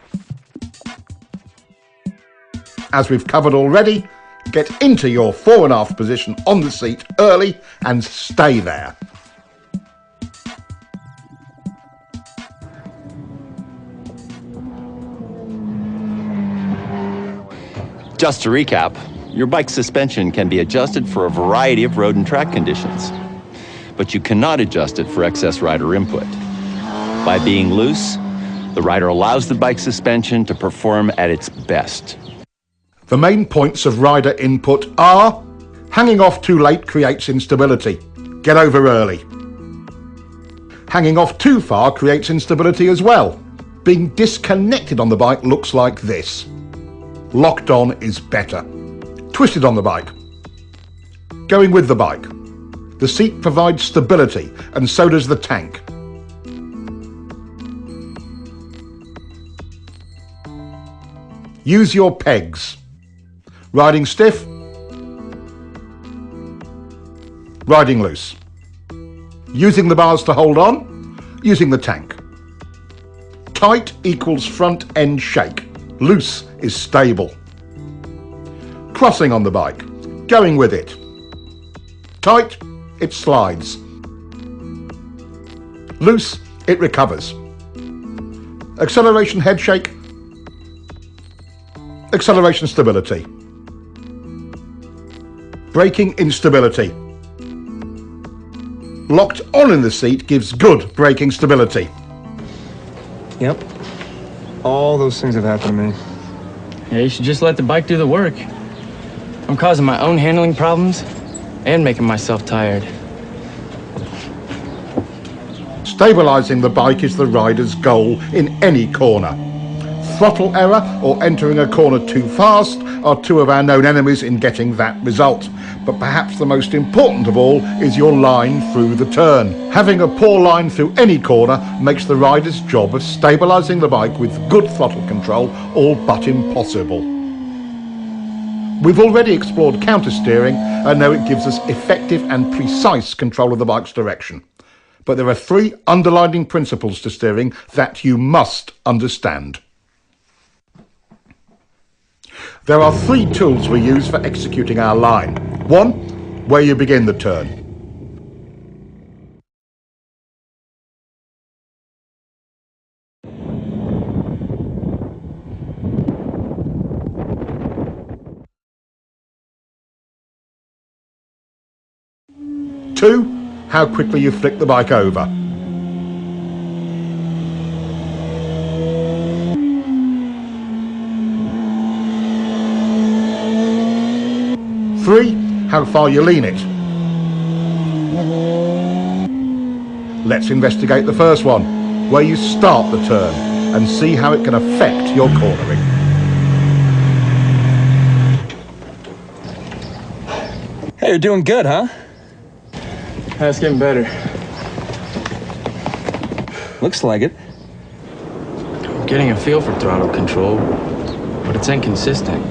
As we've covered already, get into your fore and aft position on the seat early and stay there. Just to recap, your bike's suspension can be adjusted for a variety of road and track conditions, but you cannot adjust it for excess rider input. By being loose, the rider allows the bike's suspension to perform at its best. The main points of rider input are: hanging off too late creates instability. Get over early. Hanging off too far creates instability as well. Being disconnected on the bike looks like this. Locked on is better. Twisted on the bike. Going with the bike. The seat provides stability, and so does the tank. Use your pegs. Riding stiff. Riding loose. Using the bars to hold on. Using the tank. Tight equals front end shake. Loose is stable. Crossing on the bike. Going with it. Tight, it slides. Loose, it recovers. Acceleration head shake. Acceleration stability. Braking instability. Locked on in the seat gives good braking stability. Yep. All those things have happened to me. Yeah, you should just let the bike do the work. I'm causing my own handling problems and making myself tired. Stabilising the bike is the rider's goal in any corner. Throttle error or entering a corner too fast are two of our known enemies in getting that result. But perhaps the most important of all is your line through the turn. Having a poor line through any corner makes the rider's job of stabilising the bike with good throttle control all but impossible. We've already explored counter-steering and know it gives us effective and precise control of the bike's direction. But there are three underlying principles to steering that you must understand. There are three tools we use for executing our line. One, where you begin the turn. Two, how quickly you flick the bike over. Three, how far you lean it. Let's investigate the first one, where you start the turn, and see how it can affect your cornering. Hey, you're doing good, huh? That's getting better. Looks like it. I'm getting a feel for throttle control, but it's inconsistent.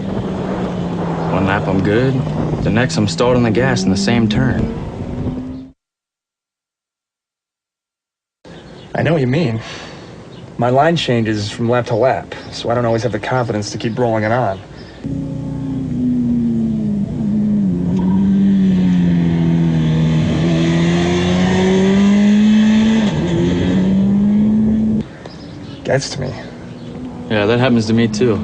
One lap I'm good, the next I'm stalled on the gas in the same turn. I know what you mean. My line changes from lap to lap, so I don't always have the confidence to keep rolling it on. Gets to me. Yeah, that happens to me too.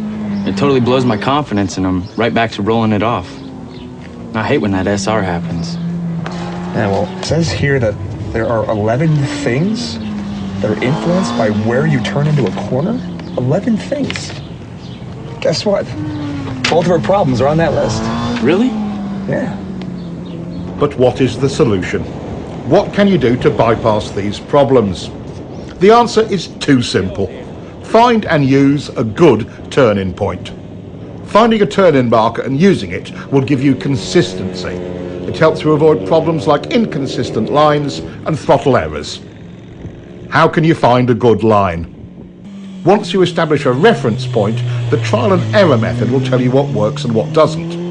It totally blows my confidence and I'm right back to rolling it off. I hate when that SR happens. Yeah, well, it says here that there are 11 things that are influenced by where you turn into a corner. 11 things. Guess what? Both of our problems are on that list. Really? Yeah. But what is the solution? What can you do to bypass these problems? The answer is too simple. Find and use a good turn-in point. Finding a turn-in marker and using it will give you consistency. It helps to avoid problems like inconsistent lines and throttle errors. How can you find a good line? Once you establish a reference point, the trial and error method will tell you what works and what doesn't.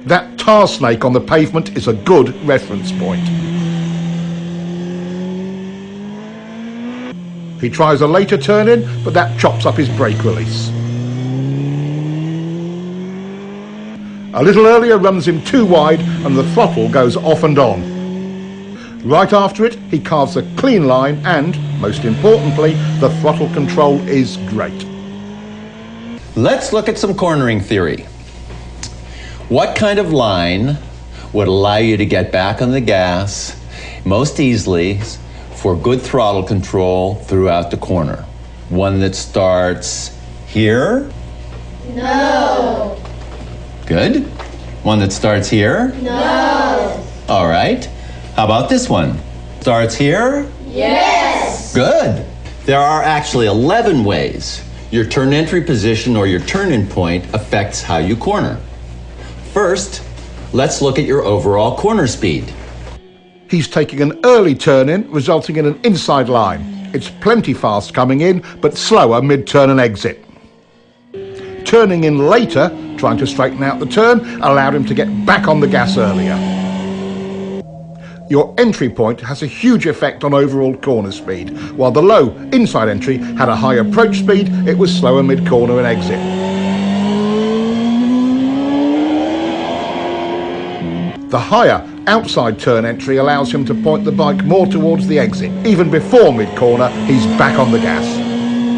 That tar snake on the pavement is a good reference point. He tries a later turn-in, but that chops up his brake release. A little earlier runs him too wide and the throttle goes off and on. Right after it, he carves a clean line and, most importantly, the throttle control is great. Let's look at some cornering theory. What kind of line would allow you to get back on the gas most easily for good throttle control throughout the corner? One that starts here? No. Good. One that starts here? No. All right. How about this one? Starts here? Yes. Good. There are actually 11 ways your turn entry position or your turn-in point affects how you corner. First, let's look at your overall corner speed. He's taking an early turn-in, resulting in an inside line. It's plenty fast coming in, but slower mid-turn and exit. Turning in later, trying to straighten out the turn, allowed him to get back on the gas earlier. Your entry point has a huge effect on overall corner speed. While the low inside entry had a high approach speed, it was slower mid-corner and exit. The higher outside turn entry allows him to point the bike more towards the exit. Even before mid-corner, he's back on the gas.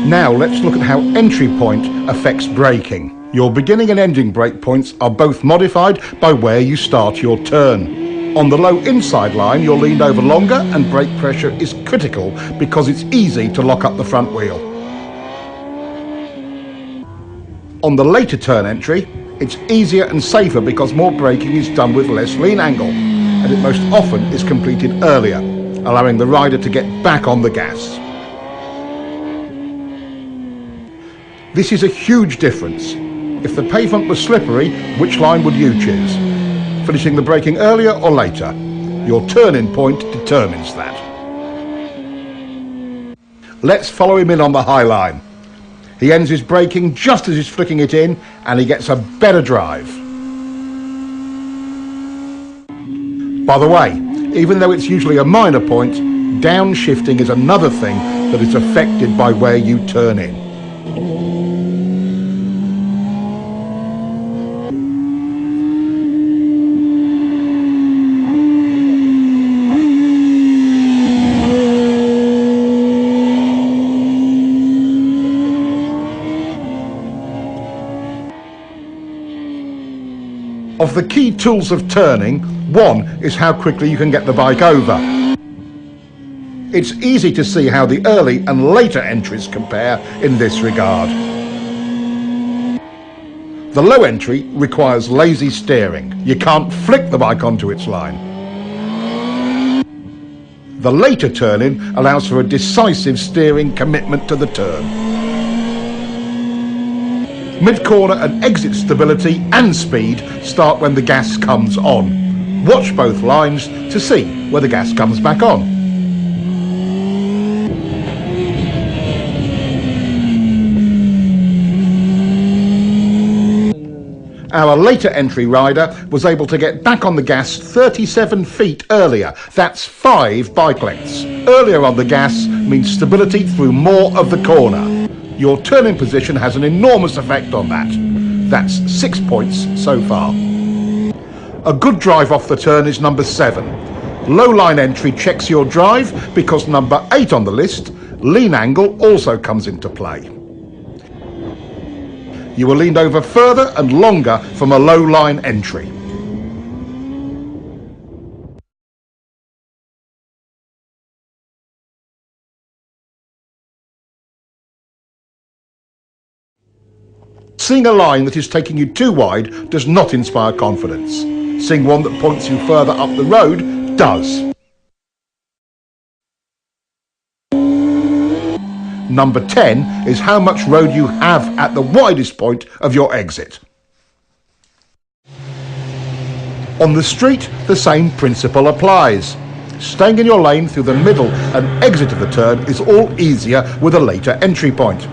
Now let's look at how entry point affects braking. Your beginning and ending brake points are both modified by where you start your turn. On the low inside line, you're leaned over longer and brake pressure is critical because it's easy to lock up the front wheel. On the later turn entry, it's easier and safer because more braking is done with less lean angle, and it most often is completed earlier, allowing the rider to get back on the gas. This is a huge difference. If the pavement was slippery, which line would you choose? Finishing the braking earlier or later? Your turn-in point determines that. Let's follow him in on the high line. He ends his braking just as he's flicking it in, and he gets a better drive. By the way, even though it's usually a minor point, downshifting is another thing that is affected by where you turn in. Of the key tools of turning, one is how quickly you can get the bike over. It's easy to see how the early and later entries compare in this regard. The low entry requires lazy steering. You can't flick the bike onto its line. The later turn-in allows for a decisive steering commitment to the turn. Mid-corner and exit stability and speed start when the gas comes on. Watch both lines to see where the gas comes back on. Our later entry rider was able to get back on the gas 37 feet earlier. That's 5 bike lengths. Earlier on the gas means stability through more of the corner. Your turn-in position has an enormous effect on that. That's 6 points so far. A good drive off the turn is number 7. Low line entry checks your drive because number 8 on the list, lean angle, also comes into play. You were leaned over further and longer from a low line entry. seeing a line that is taking you too wide does not inspire confidence. Seeing one that points you further up the road does. Number 10 is how much road you have at the widest point of your exit. On the street, the same principle applies. Staying in your lane through the middle and exit of the turn is all easier with a later entry point.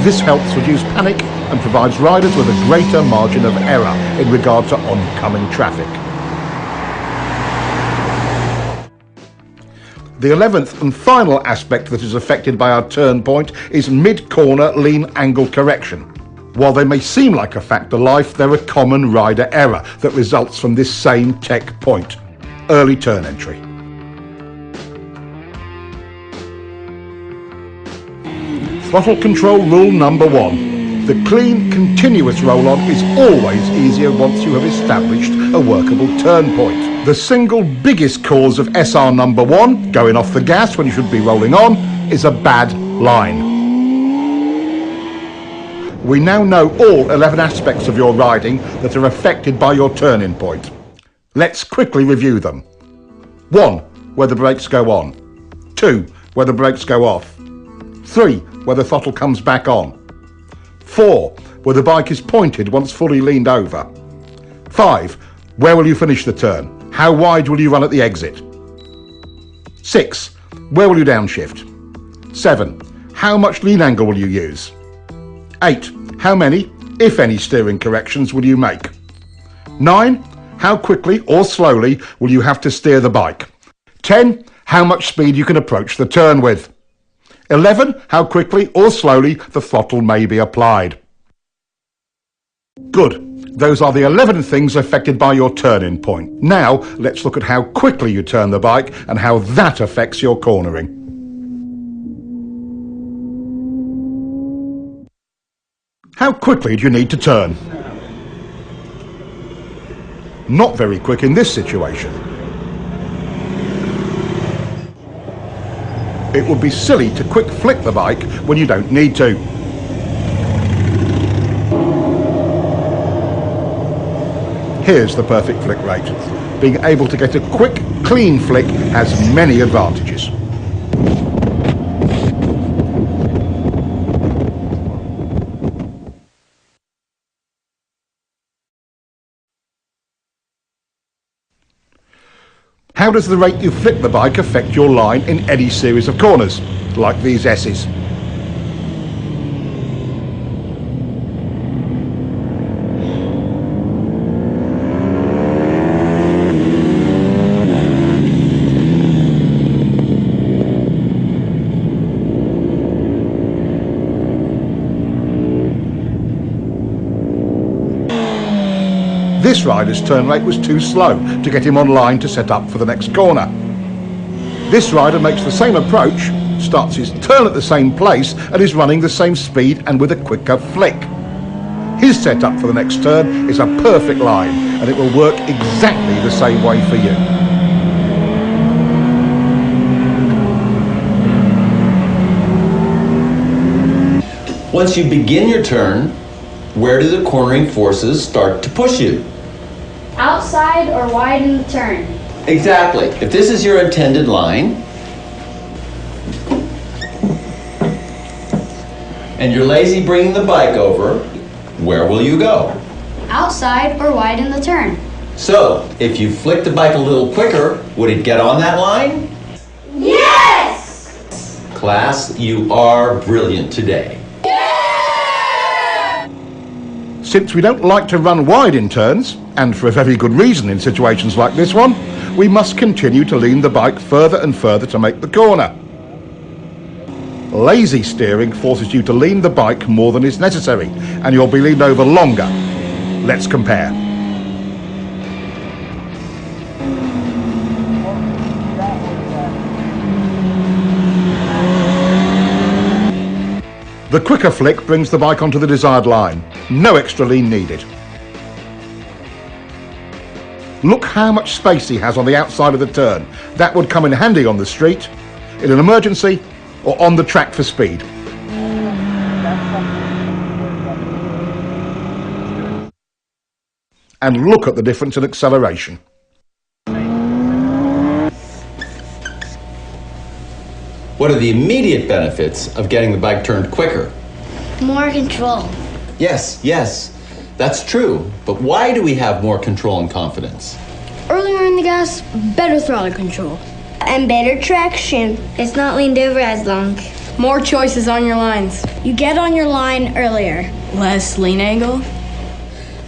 This helps reduce panic and provides riders with a greater margin of error in regard to oncoming traffic. The 11th and final aspect that is affected by our turn point is mid-corner lean angle correction. While they may seem like a fact of life, they're a common rider error that results from this same tech point: early turn entry. Throttle control rule number 1. The clean, continuous roll-on is always easier once you have established a workable turn point. The single biggest cause of SR number 1, going off the gas when you should be rolling on, is a bad line. We now know all 11 aspects of your riding that are affected by your turning point. Let's quickly review them. 1. Where the brakes go on. 2. Where the brakes go off. 3. Where the throttle comes back on. 4. Where the bike is pointed once fully leaned over. 5. Where will you finish the turn? How wide will you run at the exit? 6. Where will you downshift? 7. How much lean angle will you use? 8. How many, if any, steering corrections will you make? 9. How quickly or slowly will you have to steer the bike? 10. How much speed you can approach the turn with. 11. How quickly or slowly the throttle may be applied. Good. Those are the 11 things affected by your turning point. Now, let's look at how quickly you turn the bike and how that affects your cornering. How quickly do you need to turn? Not very quick in this situation. It would be silly to quick flick the bike when you don't need to. Here's the perfect flick rate. Being able to get a quick, clean flick has many advantages. How does the rate you flick the bike affect your line in any series of corners, like these S's? This rider's turn rate was too slow to get him on line to set up for the next corner. This rider makes the same approach, starts his turn at the same place and is running the same speed and with a quicker flick. His setup for the next turn is a perfect line and it will work exactly the same way for you. Once you begin your turn, where do the cornering forces start to push you? Outside or wide in the turn? Exactly. If this is your intended line, and you're lazy bringing the bike over, where will you go? Outside or wide in the turn? So, if you flick the bike a little quicker, would it get on that line? Yes! Class, you are brilliant today. Since we don't like to run wide in turns, and for a very good reason in situations like this one, we must continue to lean the bike further and further to make the corner. Lazy steering forces you to lean the bike more than is necessary, and you'll be leaned over longer. Let's compare. The quicker flick brings the bike onto the desired line. No extra lean needed. Look how much space he has on the outside of the turn. That would come in handy on the street, in an emergency, or on the track for speed. And look at the difference in acceleration. What are the immediate benefits of getting the bike turned quicker? More control. Yes, that's true. But why do we have more control and confidence? Earlier in the gas, better throttle control. And better traction. It's not leaned over as long. More choices on your lines. You get on your line earlier. Less lean angle.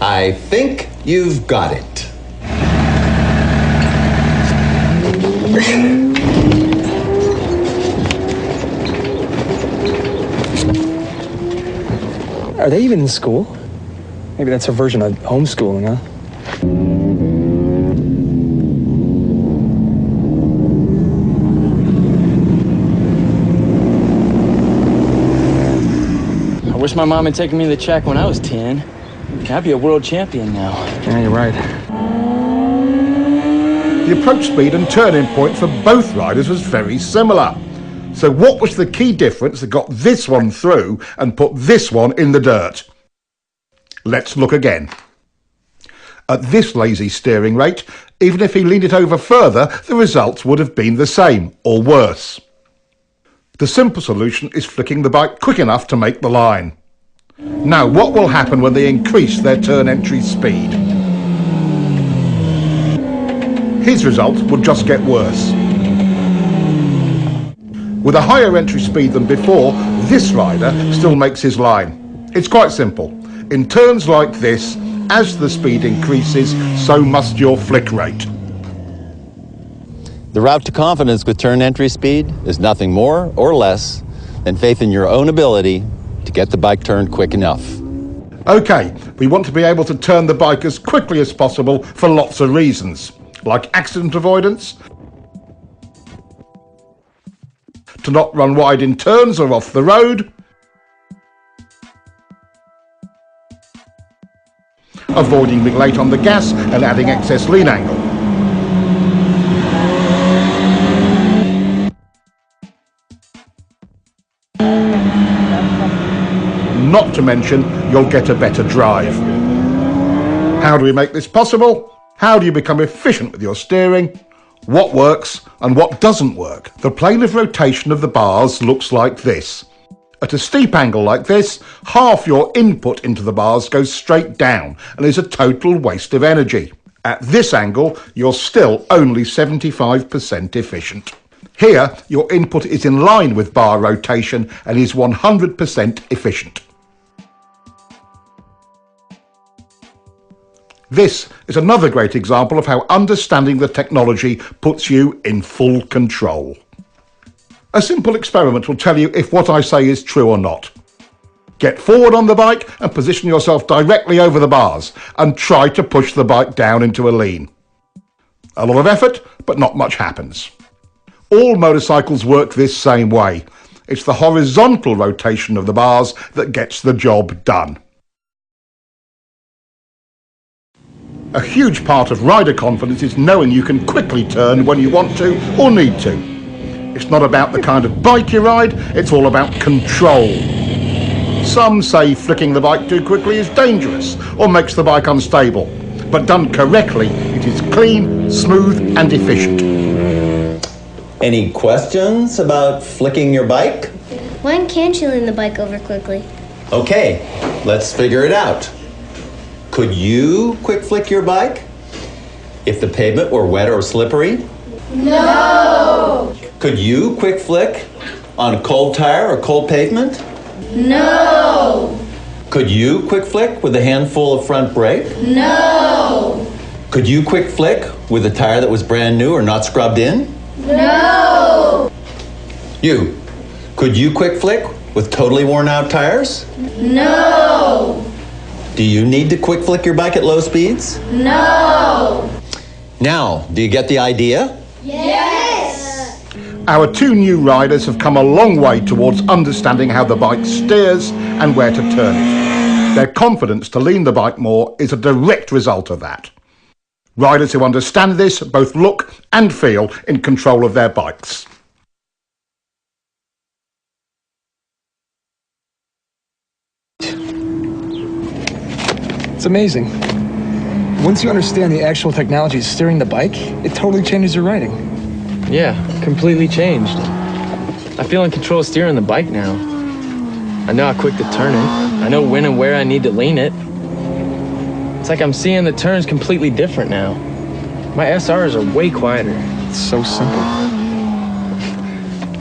I think you've got it. Are they even in school? Maybe that's a version of homeschooling, huh? I wish my mom had taken me to the track when I was 10. I'd be a world champion now. Yeah, you're right. The approach speed and turning point for both riders was very similar. So what was the key difference that got this one through and put this one in the dirt? Let's look again. At this lazy steering rate, even if he leaned it over further, the results would have been the same, or worse. The simple solution is flicking the bike quick enough to make the line. Now, what will happen when they increase their turn entry speed? His result will just get worse. With a higher entry speed than before, this rider still makes his line. It's quite simple. In turns like this, as the speed increases, so must your flick rate. The route to confidence with turn entry speed is nothing more or less than faith in your own ability to get the bike turned quick enough. Okay, we want to be able to turn the bike as quickly as possible for lots of reasons, like accident avoidance, to not run wide in turns or off the road, avoiding being late on the gas and adding excess lean angle. Not to mention, you'll get a better drive. How do we make this possible? How do you become efficient with your steering? What works and what doesn't work? The plane of rotation of the bars looks like this. At a steep angle like this, half your input into the bars goes straight down and is a total waste of energy. At this angle, you're still only 75% efficient. Here, your input is in line with bar rotation and is 100% efficient. This is another great example of how understanding the technology puts you in full control. A simple experiment will tell you if what I say is true or not. Get forward on the bike and position yourself directly over the bars and try to push the bike down into a lean. A lot of effort, but not much happens. All motorcycles work this same way. It's the horizontal rotation of the bars that gets the job done. A huge part of rider confidence is knowing you can quickly turn when you want to or need to. It's not about the kind of bike you ride, it's all about control. Some say flicking the bike too quickly is dangerous or makes the bike unstable, but done correctly, it is clean, smooth and efficient. Any questions about flicking your bike? When can't you lean the bike over quickly? Okay, let's figure it out. Could you quick flick your bike if the pavement were wet or slippery? No! Could you quick flick on a cold tire or cold pavement? No! Could you quick flick with a handful of front brake? No! Could you quick flick with a tire that was brand new or not scrubbed in? No! You, could you quick flick with totally worn out tires? No! Do you need to quick flick your bike at low speeds? No! Now, do you get the idea? Yes! Our two new riders have come a long way towards understanding how the bike steers and where to turn it. Their confidence to lean the bike more is a direct result of that. Riders who understand this both look and feel in control of their bikes. It's amazing. Once you understand the actual technology steering the bike, it totally changes your riding. Yeah, completely changed. I feel in control of steering the bike now. I know how quick to turn it. I know when and where I need to lean it. It's like I'm seeing the turns completely different now. My SRs are way quieter. It's so simple.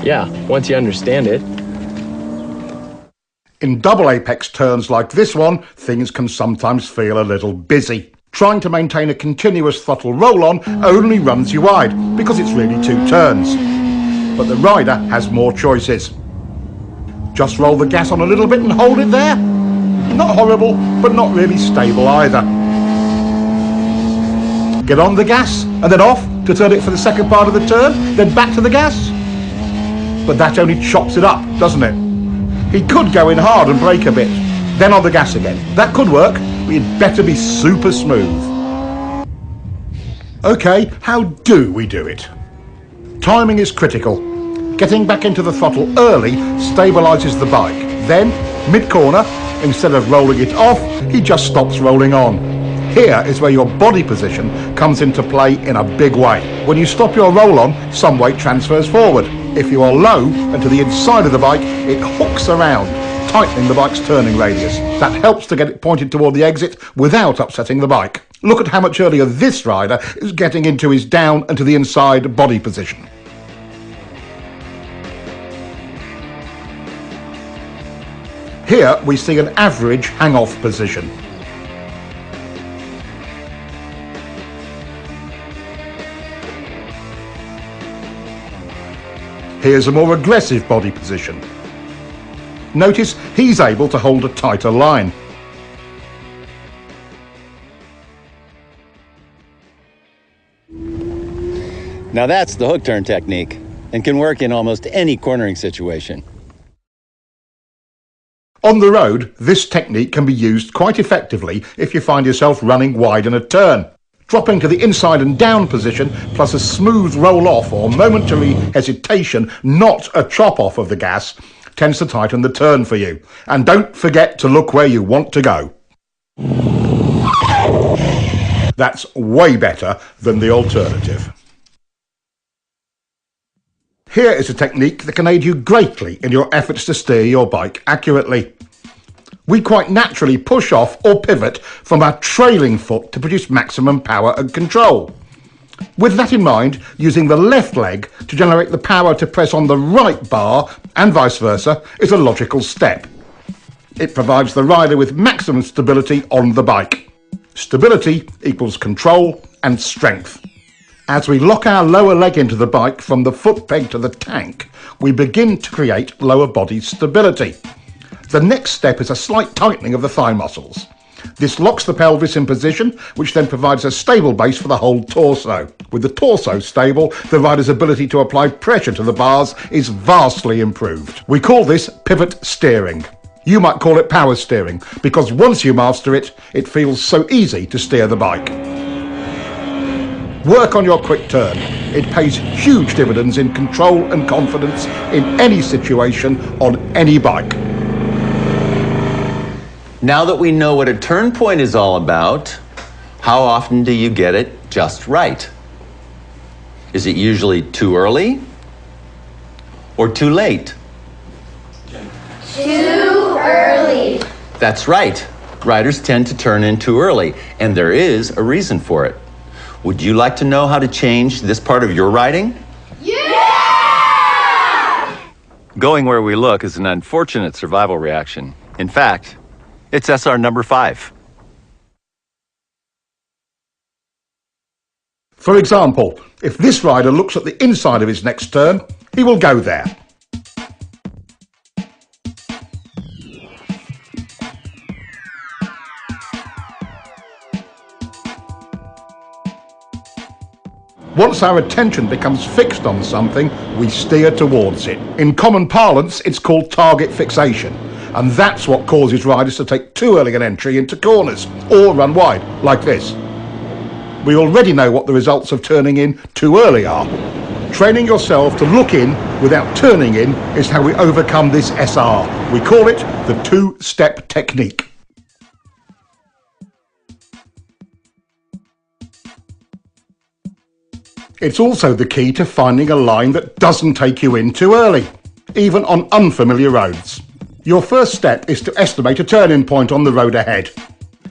Yeah, once you understand it. In double apex turns like this one, things can sometimes feel a little busy. Trying to maintain a continuous throttle roll-on only runs you wide, because it's really two turns. But the rider has more choices. Just roll the gas on a little bit and hold it there. Not horrible, but not really stable either. Get on the gas, and then off to turn it for the second part of the turn, then back to the gas. But that only chops it up, doesn't it? He could go in hard and brake a bit, then on the gas again. That could work, but you'd better be super smooth. Okay, how do we do it? Timing is critical. Getting back into the throttle early stabilises the bike. Then, mid-corner, instead of rolling it off, he just stops rolling on. Here is where your body position comes into play in a big way. When you stop your roll-on, some weight transfers forward. If you are low and to the inside of the bike, it hooks around, tightening the bike's turning radius. That helps to get it pointed toward the exit without upsetting the bike. Look at how much earlier this rider is getting into his down and to the inside body position. Here we see an average hang-off position. Here's a more aggressive body position. Notice he's able to hold a tighter line. Now that's the hook turn technique, and can work in almost any cornering situation. On the road, this technique can be used quite effectively if you find yourself running wide in a turn. Dropping to the inside and down position, plus a smooth roll-off or momentary hesitation, not a chop-off of the gas, tends to tighten the turn for you. And don't forget to look where you want to go. That's way better than the alternative. Here is a technique that can aid you greatly in your efforts to steer your bike accurately. We quite naturally push off or pivot from our trailing foot to produce maximum power and control. With that in mind, using the left leg to generate the power to press on the right bar and vice versa is a logical step. It provides the rider with maximum stability on the bike. Stability equals control and strength. As we lock our lower leg into the bike from the foot peg to the tank, we begin to create lower body stability. The next step is a slight tightening of the thigh muscles. This locks the pelvis in position, which then provides a stable base for the whole torso. With the torso stable, the rider's ability to apply pressure to the bars is vastly improved. We call this pivot steering. You might call it power steering, because once you master it, it feels so easy to steer the bike. Work on your quick turn. It pays huge dividends in control and confidence in any situation on any bike. Now that we know what a turn point is all about, how often do you get it just right? Is it usually too early or too late? Too early. That's right. Riders tend to turn in too early, and there is a reason for it. Would you like to know how to change this part of your riding? Yeah! Going where we look is an unfortunate survival reaction. In fact, it's SR number 5. For example, if this rider looks at the inside of his next turn, he will go there. Once our attention becomes fixed on something, we steer towards it. In common parlance, it's called target fixation. And that's what causes riders to take too early an entry into corners, or run wide, like this. We already know what the results of turning in too early are. Training yourself to look in without turning in is how we overcome this SR. We call it the two-step technique. It's also the key to finding a line that doesn't take you in too early, even on unfamiliar roads. Your first step is to estimate a turning point on the road ahead.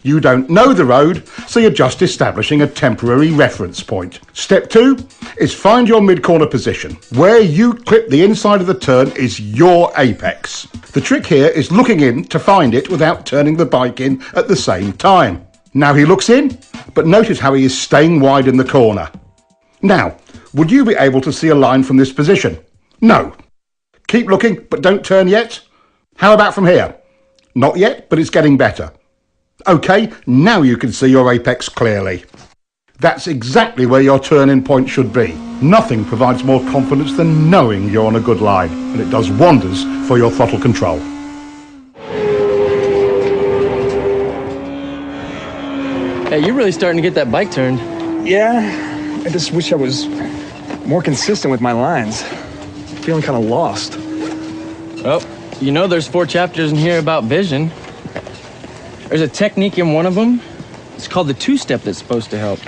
You don't know the road, so you're just establishing a temporary reference point. Step 2 is find your mid-corner position. Where you clip the inside of the turn is your apex. The trick here is looking in to find it without turning the bike in at the same time. Now he looks in, but notice how he is staying wide in the corner. Now, would you be able to see a line from this position? No. Keep looking, but don't turn yet. How about from here? Not yet, but it's getting better. Okay, now you can see your apex clearly. That's exactly where your turning point should be. Nothing provides more confidence than knowing you're on a good line, and it does wonders for your throttle control. Hey, you're really starting to get that bike turned. Yeah, I just wish I was more consistent with my lines. I'm feeling kind of lost. Well, you know there's 4 chapters in here about vision. There's a technique in one of them. It's called the two-step that's supposed to help.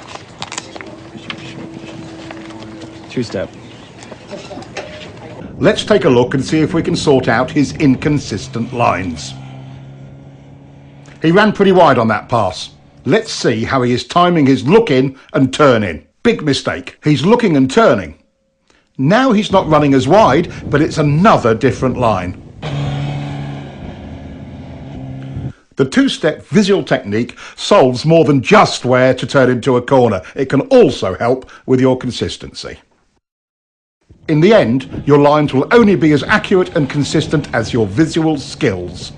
Two-step. Let's take a look and see if we can sort out his inconsistent lines. He ran pretty wide on that pass. Let's see how he is timing his look in and turn in. Big mistake. He's looking and turning. Now he's not running as wide, but it's another different line. The two-step visual technique solves more than just where to turn into a corner. It can also help with your consistency. In the end, your lines will only be as accurate and consistent as your visual skills.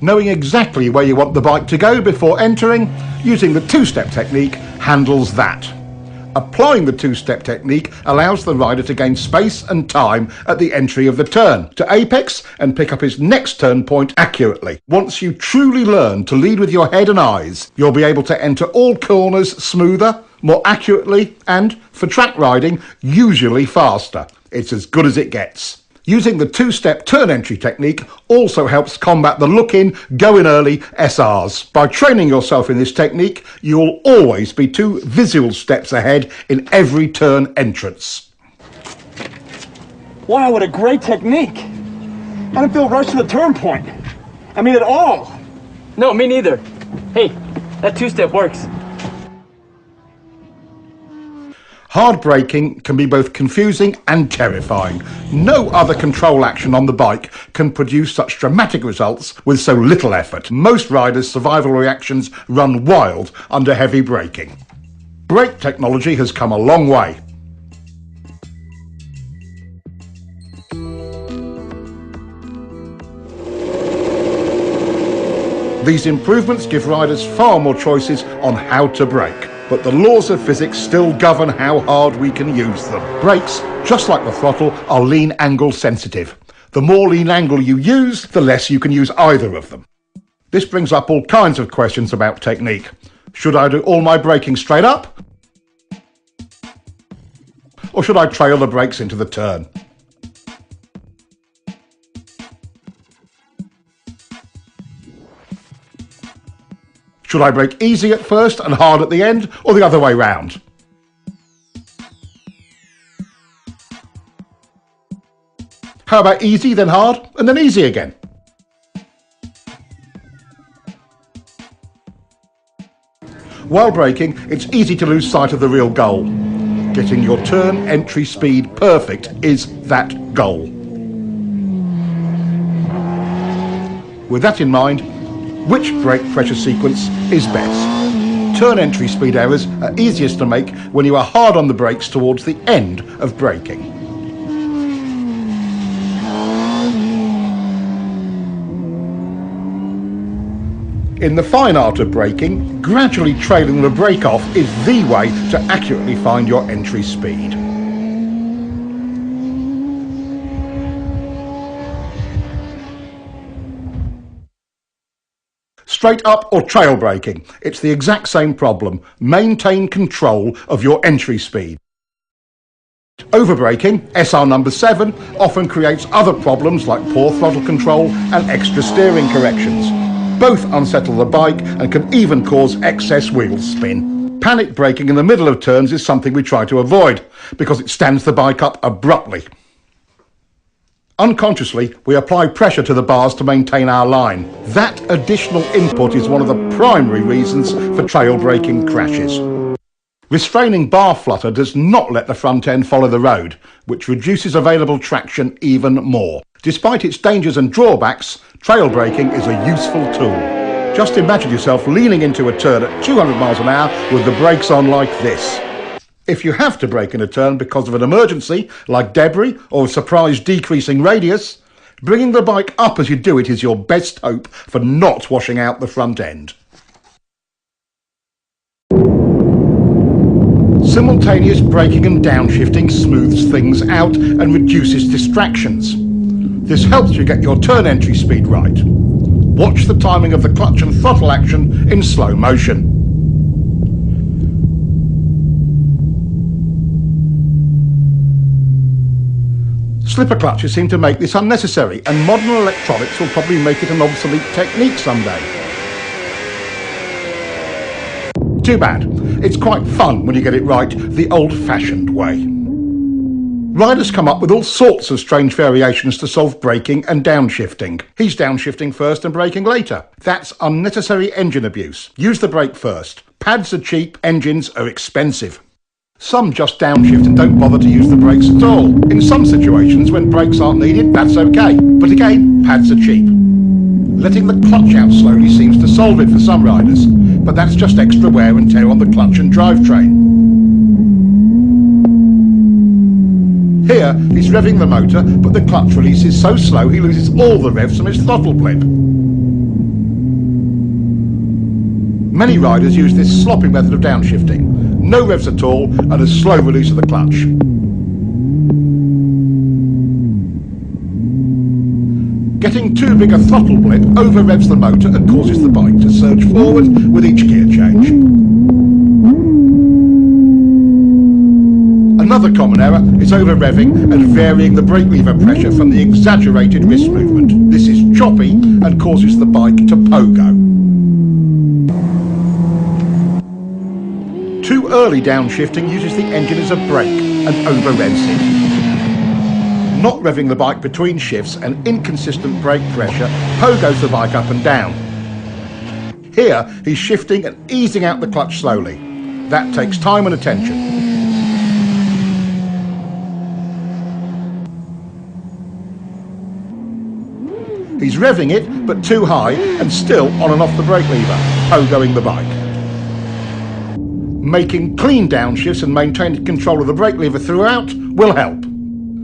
Knowing exactly where you want the bike to go before entering, using the two-step technique handles that. Applying the two-step technique allows the rider to gain space and time at the entry of the turn, to apex and pick up his next turn point accurately. Once you truly learn to lead with your head and eyes, you'll be able to enter all corners smoother, more accurately, and, for track riding, usually faster. It's as good as it gets. Using the two-step turn entry technique also helps combat the look-in, go-in early SRs. By training yourself in this technique, you'll always be 2 visual steps ahead in every turn entrance. Wow, what a great technique. I didn't feel rushed to the turn point. I mean, at all. No, me neither. Hey, that two-step works. Hard braking can be both confusing and terrifying. No other control action on the bike can produce such dramatic results with so little effort. Most riders' survival reactions run wild under heavy braking. Brake technology has come a long way. These improvements give riders far more choices on how to brake. But the laws of physics still govern how hard we can use them. Brakes, just like the throttle, are lean angle sensitive. The more lean angle you use, the less you can use either of them. This brings up all kinds of questions about technique. Should I do all my braking straight up? Or should I trail the brakes into the turn? Should I brake easy at first and hard at the end, or the other way round? How about easy, then hard, and then easy again? While braking, it's easy to lose sight of the real goal. Getting your turn entry speed perfect is that goal. With that in mind, which brake pressure sequence is best? Turn entry speed errors are easiest to make when you are hard on the brakes towards the end of braking. In the fine art of braking, gradually trailing the brake off is the way to accurately find your entry speed. Straight up or trail braking, it's the exact same problem. Maintain control of your entry speed. Overbraking, SR number 7, often creates other problems like poor throttle control and extra steering corrections. Both unsettle the bike and can even cause excess wheel spin. Panic braking in the middle of turns is something we try to avoid because it stands the bike up abruptly. Unconsciously, we apply pressure to the bars to maintain our line. That additional input is one of the primary reasons for trail braking crashes. Restraining bar flutter does not let the front end follow the road, which reduces available traction even more. Despite its dangers and drawbacks, trail braking is a useful tool. Just imagine yourself leaning into a turn at 200 miles an hour with the brakes on like this. If you have to brake in a turn because of an emergency, like debris or a surprise decreasing radius, bringing the bike up as you do it is your best hope for not washing out the front end. Simultaneous braking and downshifting smooths things out and reduces distractions. This helps you get your turn entry speed right. Watch the timing of the clutch and throttle action in slow motion. Slipper clutches seem to make this unnecessary, and modern electronics will probably make it an obsolete technique someday. Too bad. It's quite fun when you get it right the old-fashioned way. Riders come up with all sorts of strange variations to solve braking and downshifting. He's downshifting first and braking later. That's unnecessary engine abuse. Use the brake first. Pads are cheap, engines are expensive. Some just downshift and don't bother to use the brakes at all. In some situations, when brakes aren't needed, that's okay. But again, pads are cheap. Letting the clutch out slowly seems to solve it for some riders, but that's just extra wear and tear on the clutch and drivetrain. Here, he's revving the motor, but the clutch release is so slow he loses all the revs from his throttle blip. Many riders use this sloppy method of downshifting. No revs at all and a slow release of the clutch. Getting too big a throttle blip over-revs the motor and causes the bike to surge forward with each gear change. Another common error is over-revving and varying the brake lever pressure from the exaggerated wrist movement. This is choppy and causes the bike to pogo. Too early downshifting uses the engine as a brake and over-revs it. Not revving the bike between shifts and inconsistent brake pressure pogos the bike up and down. Here, he's shifting and easing out the clutch slowly. That takes time and attention. He's revving it, but too high and still on and off the brake lever, pogoing the bike. Making clean downshifts and maintaining control of the brake lever throughout will help.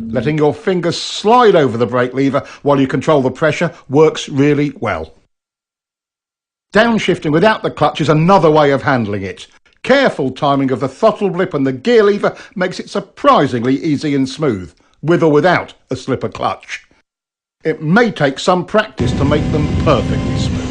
Letting your fingers slide over the brake lever while you control the pressure works really well. Downshifting without the clutch is another way of handling it. Careful timing of the throttle blip and the gear lever makes it surprisingly easy and smooth, with or without a slipper clutch. It may take some practice to make them perfectly smooth.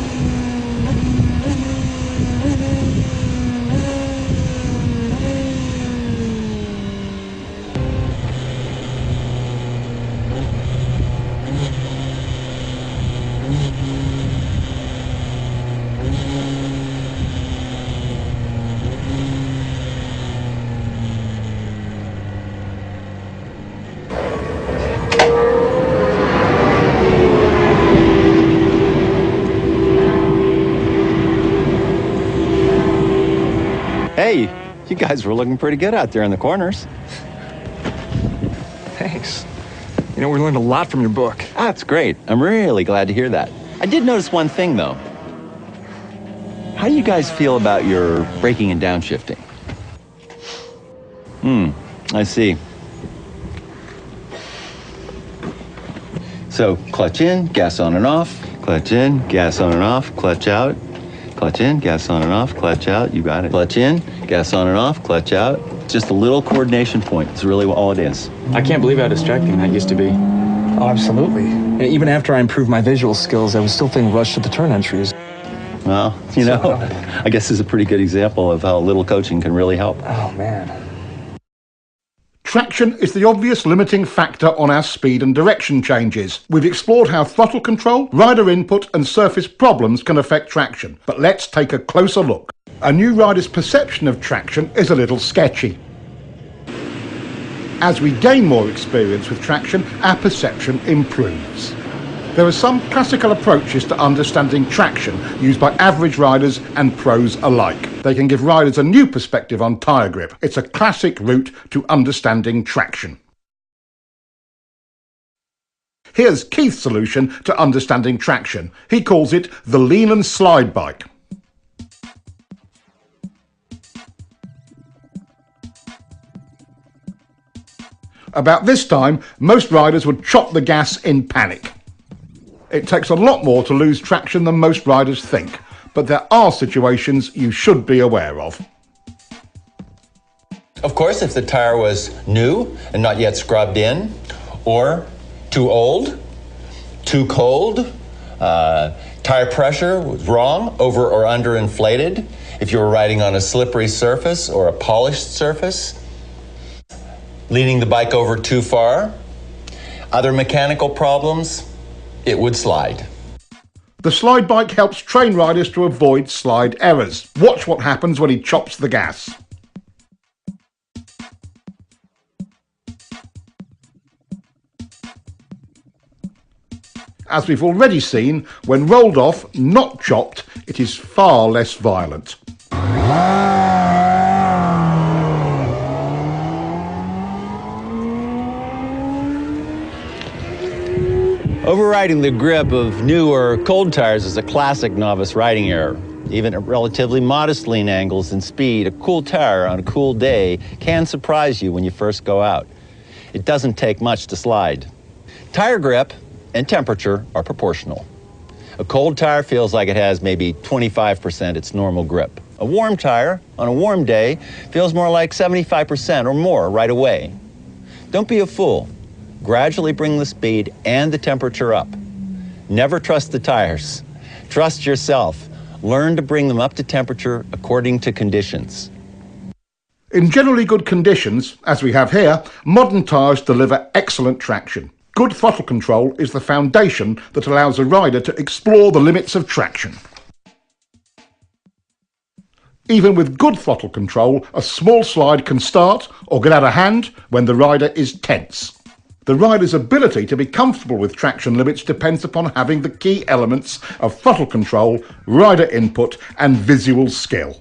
Hey, you guys were looking pretty good out there in the corners. Thanks. You know, we learned a lot from your book. That's great. I'm really glad to hear that. I did notice one thing, though. How do you guys feel about your braking and downshifting? I see. So, clutch in, gas on and off. Clutch in, gas on and off, clutch out. Clutch in, gas on and off, clutch out. You got it. Clutch in, gas on and off, clutch out. Just a little coordination point. It's really all it is. I can't believe how distracting that used to be. Oh, absolutely. And even after I improved my visual skills, I was still feeling rushed at the turn entries. Well, you know, I guess this is a pretty good example of how little coaching can really help. Oh, man. Traction is the obvious limiting factor on our speed and direction changes. We've explored how throttle control, rider input and surface problems can affect traction. But let's take a closer look. A new rider's perception of traction is a little sketchy. As we gain more experience with traction, our perception improves. There are some classical approaches to understanding traction used by average riders and pros alike. They can give riders a new perspective on tyre grip. It's a classic route to understanding traction. Here's Keith's solution to understanding traction. He calls it the lean and slide bike. About this time, most riders would chop the gas in panic. It takes a lot more to lose traction than most riders think, but there are situations you should be aware of. Of course, if the tire was new and not yet scrubbed in, or too old, too cold, tire pressure was wrong, over or under inflated, if you were riding on a slippery surface or a polished surface, leaning the bike over too far, other mechanical problems, it would slide. The slide bike helps train riders to avoid slide errors. Watch what happens when he chops the gas. As we've already seen, when rolled off, not chopped, it is far less violent. Overriding the grip of new or cold tires is a classic novice riding error. Even at relatively modest lean angles and speed, a cool tire on a cool day can surprise you when you first go out. It doesn't take much to slide. Tire grip and temperature are proportional. A cold tire feels like it has maybe 25% its normal grip. A warm tire on a warm day feels more like 75% or more right away. Don't be a fool. Gradually bring the speed and the temperature up. Never trust the tires. Trust yourself. Learn to bring them up to temperature according to conditions. In generally good conditions, as we have here, modern tyres deliver excellent traction. Good throttle control is the foundation that allows a rider to explore the limits of traction. Even with good throttle control, a small slide can start or get out of hand when the rider is tense. The rider's ability to be comfortable with traction limits depends upon having the key elements of throttle control, rider input and visual skill.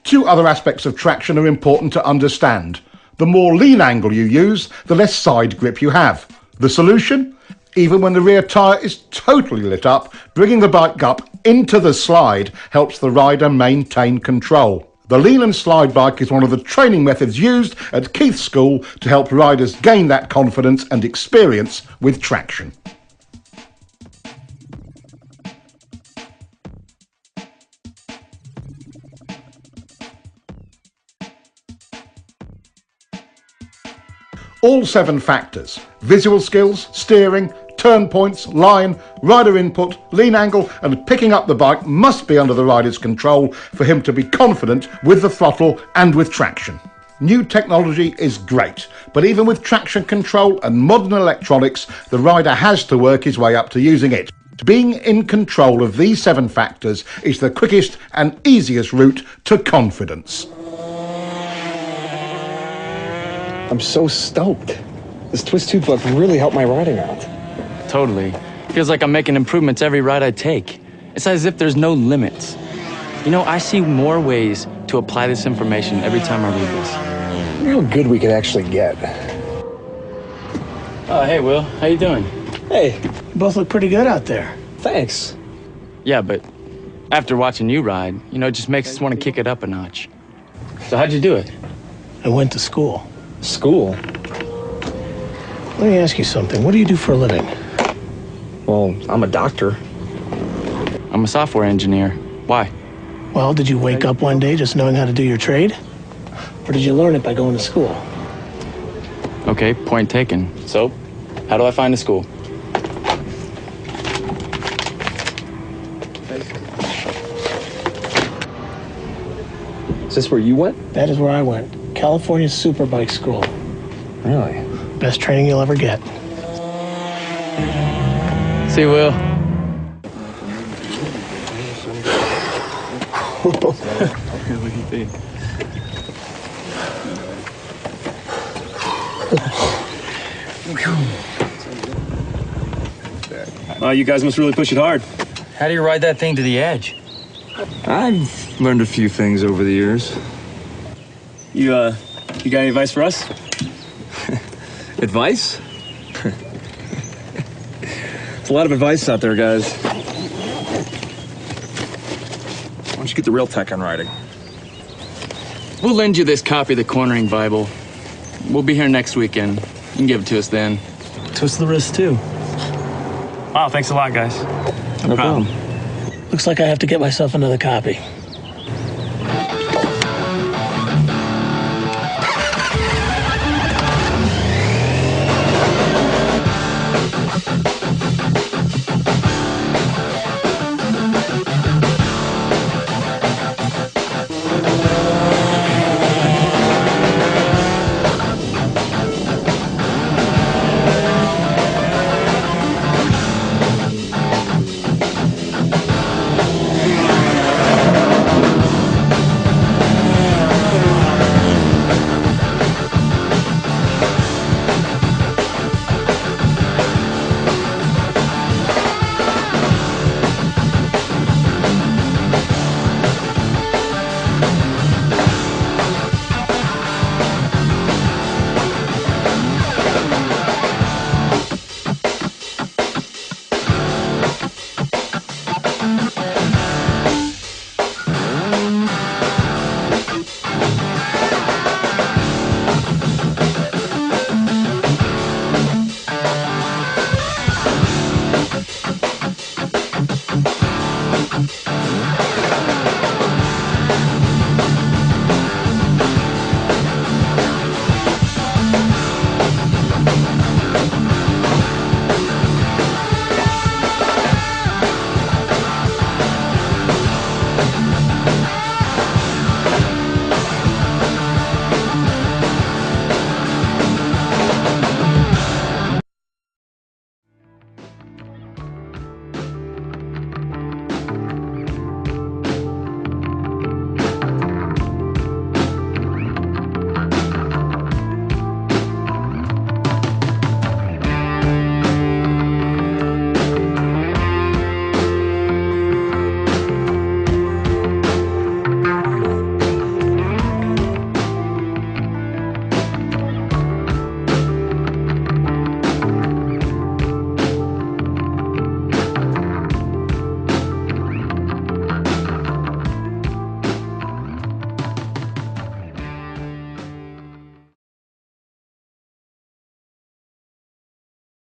Two other aspects of traction are important to understand. The more lean angle you use, the less side grip you have. The solution? Even when the rear tyre is totally lit up, bringing the bike up into the slide helps the rider maintain control. The lean and slide bike is one of the training methods used at Keith's school to help riders gain that confidence and experience with traction. All 7 factors, visual skills, steering, turn points, line, rider input, lean angle and picking up the bike must be under the rider's control for him to be confident with the throttle and with traction. New technology is great, but even with traction control and modern electronics, the rider has to work his way up to using it. Being in control of these 7 factors is the quickest and easiest route to confidence. I'm so stoked. This twist tube book really helped my riding out. Totally. Feels like I'm making improvements every ride I take. It's as if there's no limits. You know, I see more ways to apply this information every time I read this. I wonder how good we could actually get. Oh, hey, Will. How you doing? Hey, you both look pretty good out there. Thanks. Yeah, but after watching you ride, you know, it just makes us want to kick it up a notch. So how'd you do it? I went to school. School? Let me ask you something. What do you do for a living? Well, I'm a doctor. I'm a software engineer. Why? Well, did you wake up one day just knowing how to do your trade? Or did you learn it by going to school? Okay, point taken. So, how do I find a school? Is this where you went? That is where I went. California Superbike School. Really? Best training you'll ever get. See you, Will. You guys must really push it hard. How do you ride that thing to the edge? I've learned a few things over the years. You got any advice for us? Advice? There's a lot of advice out there, guys. Why don't you get the real tech on riding? We'll lend you this copy of the Cornering Bible. We'll be here next weekend. You can give it to us then. Twist the wrist, too. Wow, thanks a lot, guys. No problem. Looks like I have to get myself another copy.